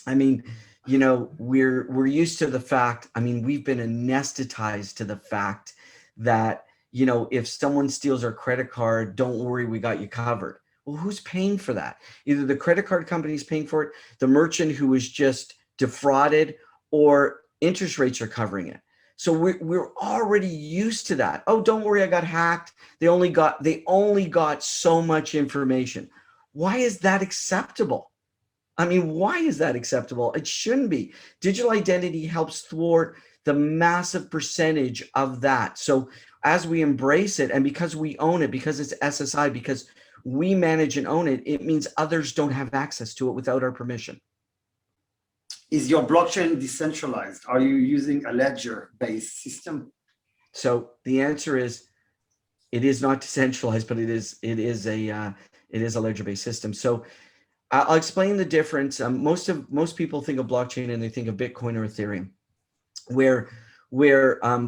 I mean, we're used to the fact, we've been anesthetized to the fact that, if someone steals our credit card, don't worry, we got you covered. Well, who's paying for that? Either the credit card company's paying for it, the merchant who was just defrauded, or interest rates are covering it. So we're already used to that. Oh, don't worry, I got hacked. They only got so much information. Why is that acceptable? Why is that acceptable? It shouldn't be. Digital identity helps thwart the massive percentage of that. So as we embrace it, and because we own it, because it's SSI, because we manage and own it, it means others don't have access to it without our permission. Is your blockchain decentralized? Are you using a ledger-based system? So the answer is, it is not decentralized, but it is a ledger-based system. So I'll explain the difference. Most people think of blockchain and they think of Bitcoin or Ethereum, where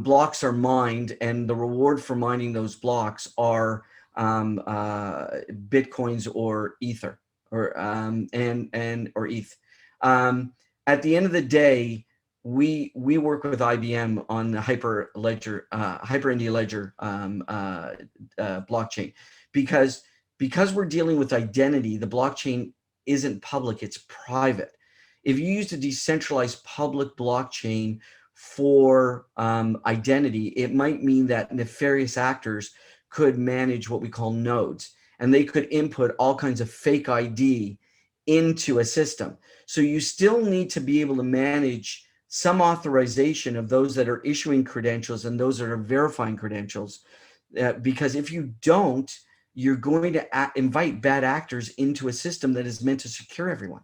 blocks are mined, and the reward for mining those blocks are Bitcoins or Ether or ETH. At the end of the day, we work with IBM on the Hyper-India Ledger blockchain, because we're dealing with identity. The blockchain isn't public, it's private. If you use a decentralized public blockchain for identity, it might mean that nefarious actors could manage what we call nodes, and they could input all kinds of fake ID into a system. So you still need to be able to manage some authorization of those that are issuing credentials and those that are verifying credentials, because if you don't, you're going to invite bad actors into a system that is meant to secure everyone.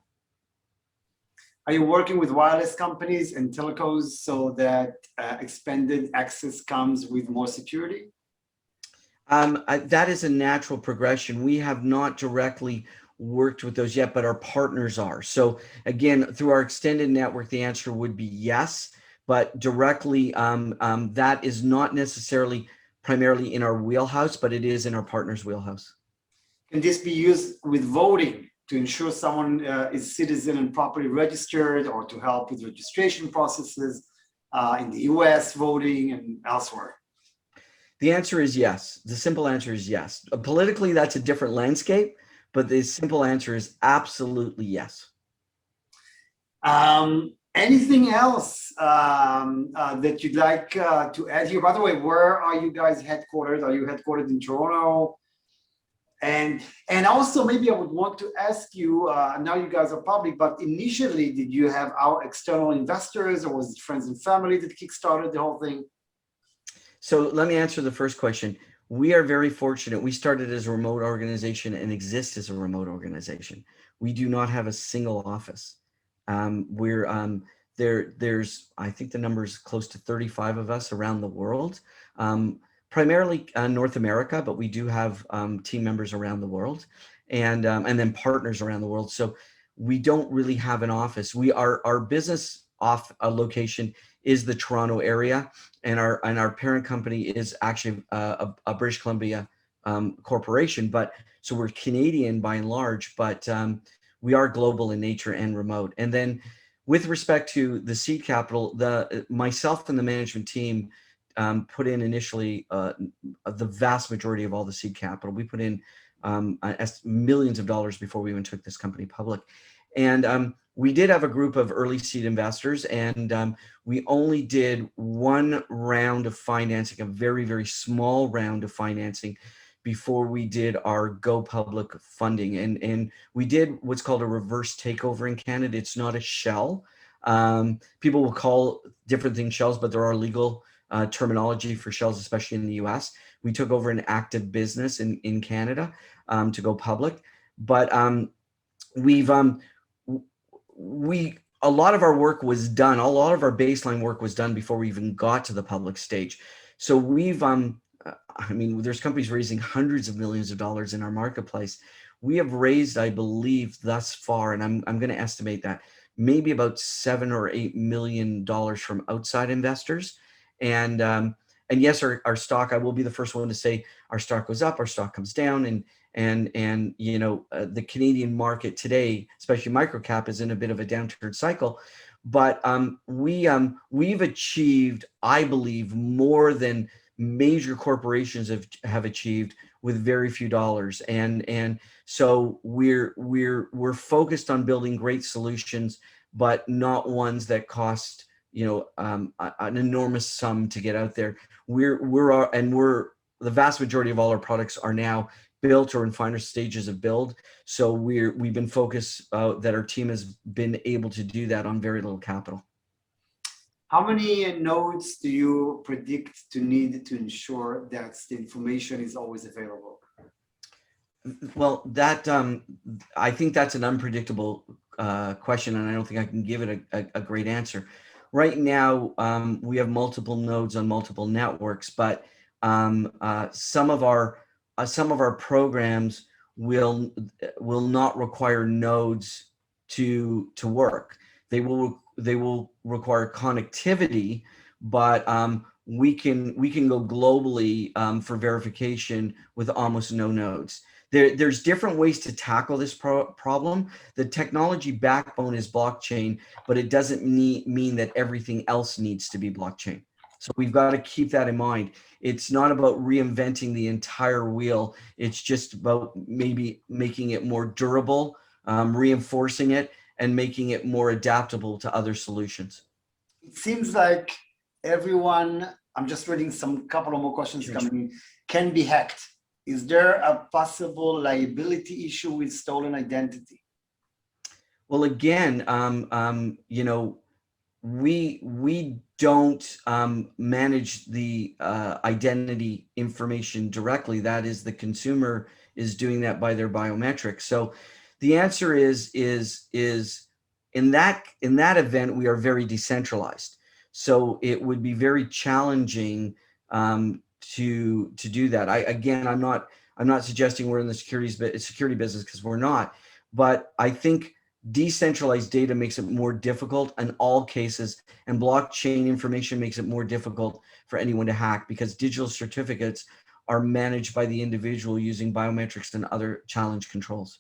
Are you working with wireless companies and telcos so that expanded access comes with more security? That is a natural progression. We have not directly worked with those yet, but our partners are. So again, through our extended network, the answer would be yes, but directly, that is not necessarily primarily in our wheelhouse, but it is in our partners' wheelhouse. Can this be used with voting to ensure someone is citizen and properly registered, or to help with registration processes in the US voting and elsewhere? The answer is yes. The simple answer is yes. Politically, that's a different landscape, but the simple answer is absolutely yes. Anything else that you'd like to add here? By the way, where are you guys headquartered? Are you headquartered in Toronto? And also, maybe I would want to ask you, now you guys are public, but initially, did you have our external investors, or was it friends and family that kickstarted the whole thing? So let me answer the first question. We are very fortunate. We started as a remote organization and exist as a remote organization. We do not have a single office. There's, I think the number is close to 35 of us around the world, primarily North America, but we do have team members around the world, and then partners around the world. So we don't really have an office. Our business location is the Toronto area, and our parent company is actually a British Columbia corporation, but so we're Canadian by and large, but we are global in nature and remote. And then with respect to the seed capital, myself and the management team put in initially the vast majority of all the seed capital. We put in millions of dollars before we even took this company public. And we did have a group of early seed investors, and we only did one round of financing, a very, very small round of financing, before we did our go public funding. And we did what's called a reverse takeover in Canada. It's not a shell. People will call different things shells, but there are legal terminology for shells, especially in the US. We took over an active business in Canada to go public. But a lot of our work was done. A lot of our baseline work was done before we even got to the public stage. So we've, I mean, there's companies raising hundreds of millions of dollars in our marketplace. We have raised, I believe, thus far, and I'm going to estimate that maybe about $7 or $8 million from outside investors. And yes, our stock, I will be the first one to say our stock goes up, our stock comes down, and you know, the Canadian market today, especially microcap, is in a bit of a downturn cycle. But we've achieved, I believe, more than major corporations have achieved with very few dollars. And so we're focused on building great solutions, but not ones that cost, you know, an enormous sum to get out there. The vast majority of all our products are now built or in final stages of build. So we've been focused that our team has been able to do that on very little capital. How many nodes do you predict to need to ensure that the information is always available? Well, that I think that's an unpredictable question, and I don't think I can give it a great answer. Right now, we have multiple nodes on multiple networks, but some of our programs will not require nodes to work. They will require connectivity, but we can go globally for verification with almost no nodes. There's different ways to tackle this problem. The technology backbone is blockchain, but it doesn't mean that everything else needs to be blockchain. So we've got to keep that in mind. It's not about reinventing the entire wheel. It's just about maybe making it more durable, reinforcing it, and making it more adaptable to other solutions. It seems like everyone, I'm just reading couple of more questions coming in, can be hacked. Is there a possible liability issue with stolen identity? Well, again, you know, we don't manage the identity information directly. That is, the consumer is doing that by their biometrics. So the answer is in that event, we are very decentralized. So it would be very challenging to do that. Again, I'm not suggesting we're in the security business, because we're not. But I think decentralized data makes it more difficult in all cases, and blockchain information makes it more difficult for anyone to hack, because digital certificates are managed by the individual using biometrics and other challenge controls.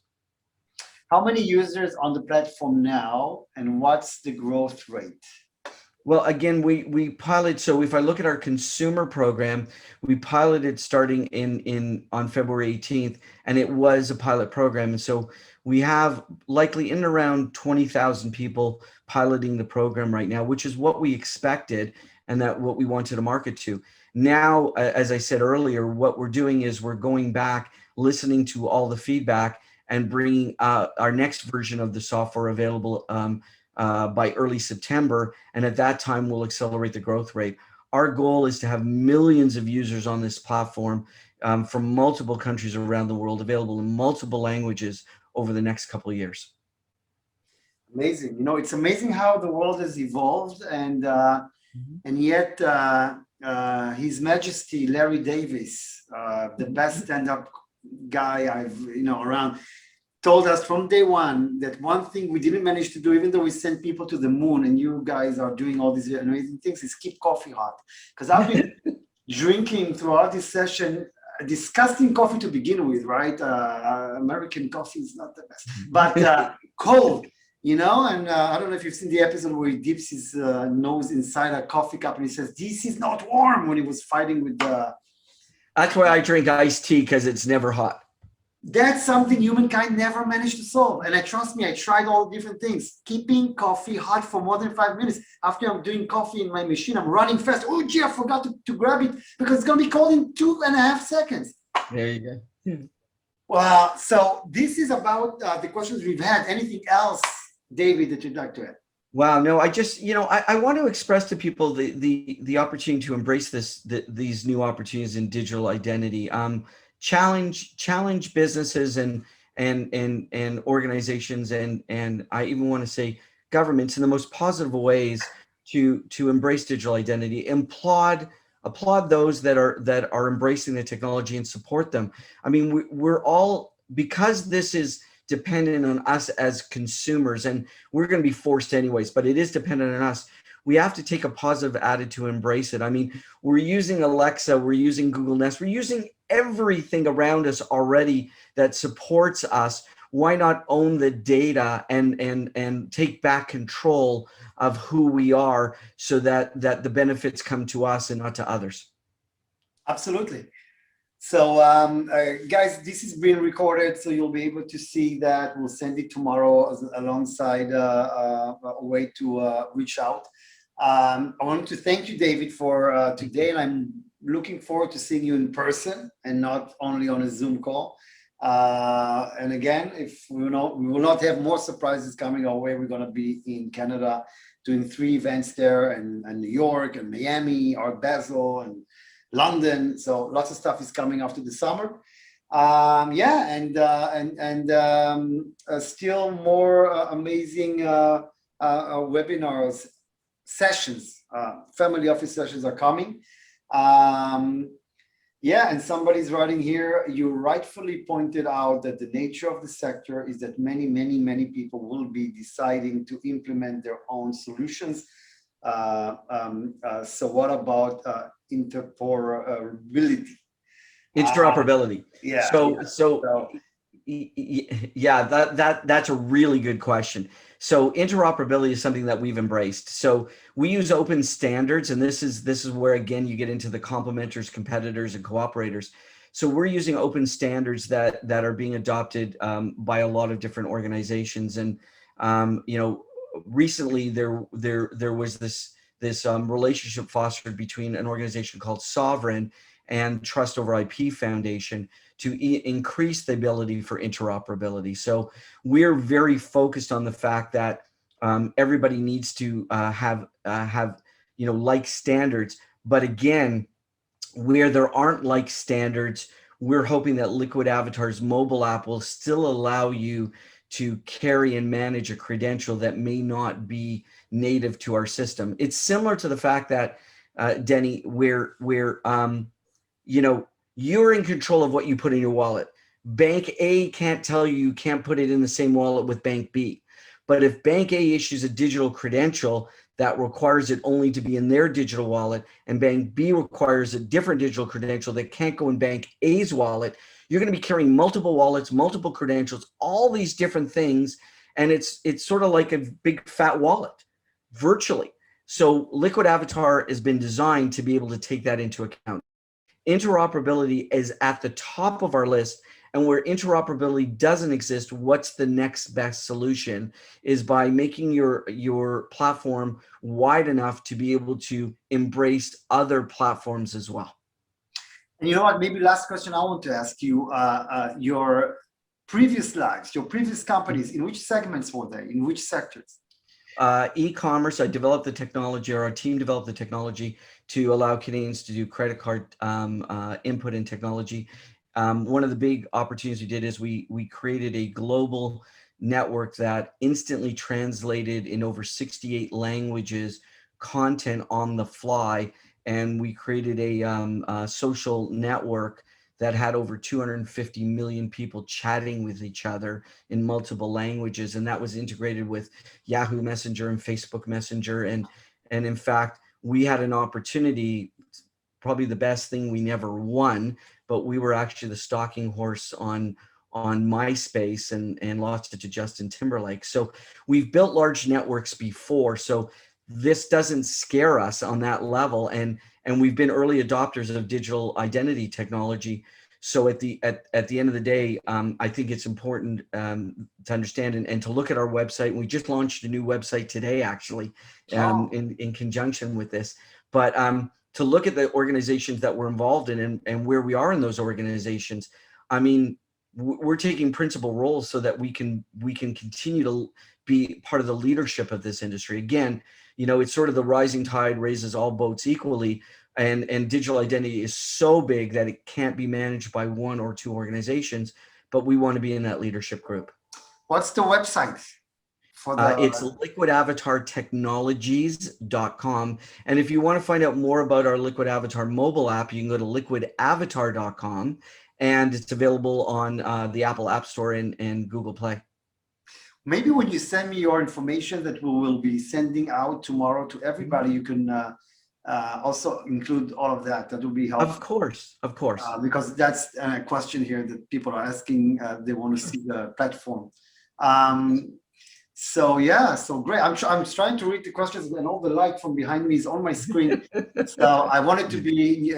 How many users on the platform now, and what's the growth rate? Well, again, we pilot. So if I look at our consumer program, we piloted starting on February 18th, and it was a pilot program. And so we have likely in around 20,000 people piloting the program right now, which is what we expected and that what we wanted to market to. Now, as I said earlier, what we're doing is we're going back, listening to all the feedback, and bringing our next version of the software available by early September. And at that time, we'll accelerate the growth rate. Our goal is to have millions of users on this platform from multiple countries around the world, available in multiple languages over the next couple of years. Amazing. You know, it's amazing how the world has evolved, and yet His Majesty Larry Davis, the best stand-up guy I've around, told us from day one that one thing we didn't manage to do, even though we sent people to the moon and you guys are doing all these amazing things, is keep coffee hot. Because I've been drinking throughout this session disgusting coffee to begin with, right? American coffee is not the best, but cold, and I don't know if you've seen the episode where he dips his nose inside a coffee cup and he says, "This is not warm," when he was fighting with the... That's why I drink iced tea, because it's never hot. That's something humankind never managed to solve. And trust me, I tried all different things. Keeping coffee hot for more than 5 minutes. After I'm doing coffee in my machine, I'm running fast. Oh, gee, I forgot to grab it because it's going to be cold in 2.5 seconds. There you go. Yeah. Well, so this is about the questions we've had. Anything else, David, that you'd like to add? Wow, no, I just, I want to express to people the opportunity to embrace these new opportunities in digital identity. Challenge businesses and organizations and I even want to say governments in the most positive ways to embrace digital identity. Applaud those that are embracing the technology and support them. I mean, we're all, because this is dependent on us as consumers, and we're going to be forced anyways, but it is dependent on us. We have to take a positive attitude to embrace it. I mean, we're using Alexa, we're using Google Nest, we're using everything around us already that supports us. Why not own the data and take back control of who we are, so that the benefits come to us and not to others? Absolutely. So guys, this is being recorded, so you'll be able to see that. We'll send it tomorrow alongside a way to reach out. I want to thank you, David, for today, and I'm looking forward to seeing you in person and not only on a Zoom call. And again, if we will not have more surprises coming our way. We're going to be in Canada doing 3 events there, and New York and Miami, Art Basel, and London. So lots of stuff is coming after the summer. Still more amazing webinars, sessions, family office sessions are coming. And somebody's writing here, you rightfully pointed out that the nature of the sector is that many people will be deciding to implement their own solutions. So what about interoperability? Interoperability. That's a really good question. So interoperability is something that we've embraced. So we use open standards, and this is where, again, you get into the complementers, competitors, and cooperators. So we're using open standards that are being adopted by a lot of different organizations. And recently there was this relationship fostered between an organization called Sovereign and Trust Over IP Foundation increase the ability for interoperability. So we're very focused on the fact that everybody needs to have like standards. But again, where there aren't like standards, we're hoping that Liquid Avatar's mobile app will still allow you to carry and manage a credential that may not be native to our system. It's similar to the fact that, Denny, where you're in control of what you put in your wallet. Bank A can't tell you can't put it in the same wallet with Bank B. But if Bank A issues a digital credential that requires it only to be in their digital wallet, and Bank B requires a different digital credential that can't go in Bank A's wallet, you're going to be carrying multiple wallets, multiple credentials, all these different things. And it's sort of like a big fat wallet, virtually. So Liquid Avatar has been designed to be able to take that into account. Interoperability is at the top of our list, and where interoperability doesn't exist, what's the next best solution is by making your platform wide enough to be able to embrace other platforms as well. And you know what, maybe last question I want to ask you, your previous lives, your previous companies, in which segments were they, in which sectors? E-commerce. I developed the technology, or our team developed the technology to allow Canadians to do credit card input in technology. One of the big opportunities we did is we created a global network that instantly translated in over 68 languages content on the fly, and we created a social network that had over 250 million people chatting with each other in multiple languages. And that was integrated with Yahoo Messenger and Facebook Messenger. And in fact, we had an opportunity, probably the best thing we never won, but we were actually the stalking horse on MySpace and lost it to Justin Timberlake. So we've built large networks before. So this doesn't scare us on that level. And we've been early adopters of digital identity technology. So at the end of the day, I think it's important to understand and to look at our website. We just launched a new website today, actually, in conjunction with this. But to look at the organizations that we're involved in and where we are in those organizations, I mean, we're taking principal roles so that we can continue to be part of the leadership of this industry. Again, it's sort of the rising tide raises all boats equally, and digital identity is so big that it can't be managed by one or two organizations, but we want to be in that leadership group. What's the website? It's liquidavatartechnologies.com. And if you want to find out more about our Liquid Avatar mobile app, you can go to liquidavatar.com, and it's available on the Apple App Store and Google Play. Maybe when you send me your information that we will be sending out tomorrow to everybody, you can also include all of that. That will be helpful. Of course. Because that's a question here that people are asking. They want to see the platform. So yeah, so great. I'm trying to read the questions, and all the light from behind me is on my screen. So I wanted to be,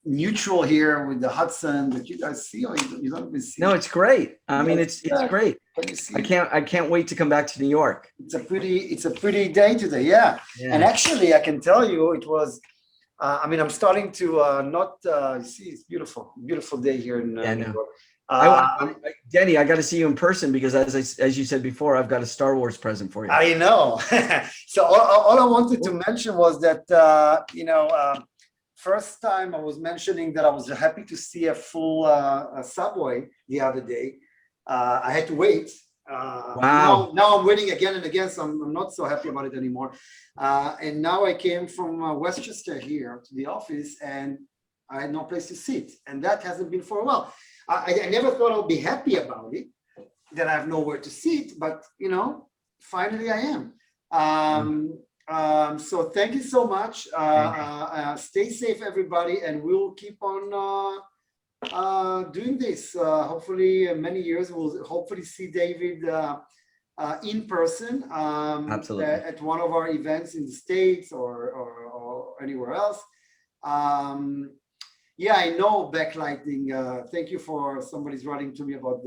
neutral here with the Hudson that you guys see, or you don't even see. No, it's great. I mean, it's great. Can you see? I can't wait to come back to New York. It's a pretty day today, yeah. And actually, I can tell you, it was. I'm starting to see, it's beautiful day here in New York. Denny, I got to see you in person because, as you said before, I've got a Star Wars present for you. I know. So all I wanted to mention was that first time I was mentioning that I was happy to see a full subway the other day. I had to wait. Wow. Now I'm waiting again and again, so I'm not so happy about it anymore. And now I came from Westchester here to the office, and I had no place to sit, and that hasn't been for a while. I never thought I would be happy about it, that I have nowhere to sit, but finally I am. So thank you so much. Stay safe, everybody, and we'll keep on doing this. Hopefully, many years we'll hopefully see David in person at one of our events in the States or anywhere else. Yeah, I know backlighting. Thank you for somebody's writing to me about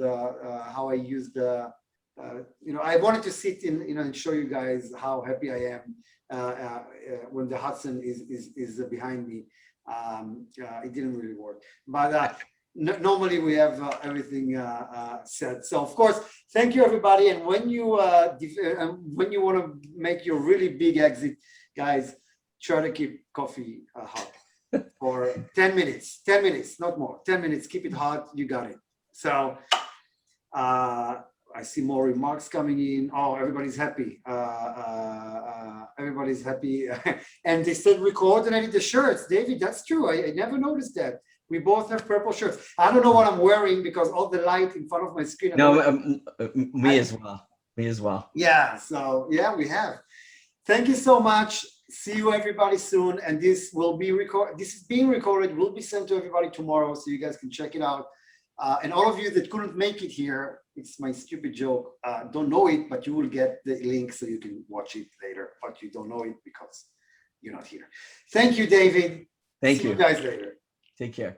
how I use the. I wanted to sit in, and show you guys how happy I am when the Hudson is behind me. It didn't really work, but normally we have everything set. So of course, thank you everybody. And when you want to make your really big exit, guys, try to keep coffee hot for 10 minutes. 10 minutes, not more. 10 minutes. Keep it hot. You got it. So I see more remarks coming in. Oh, everybody's happy. Everybody's happy. And they said we coordinated the shirts. David, that's true. I never noticed that. We both have purple shirts. I don't know what I'm wearing because all the light in front of my screen. No, me as well. Me as well. Yeah. So yeah, we have. Thank you so much. See you everybody soon. And this will be recorded. This is being recorded. Will be sent to everybody tomorrow, so you guys can check it out. And all of you that couldn't make it here, it's my stupid joke. Don't know it, but you will get the link so you can watch it later. But you don't know it because you're not here. Thank you, David. Thank See you you guys later. Take care.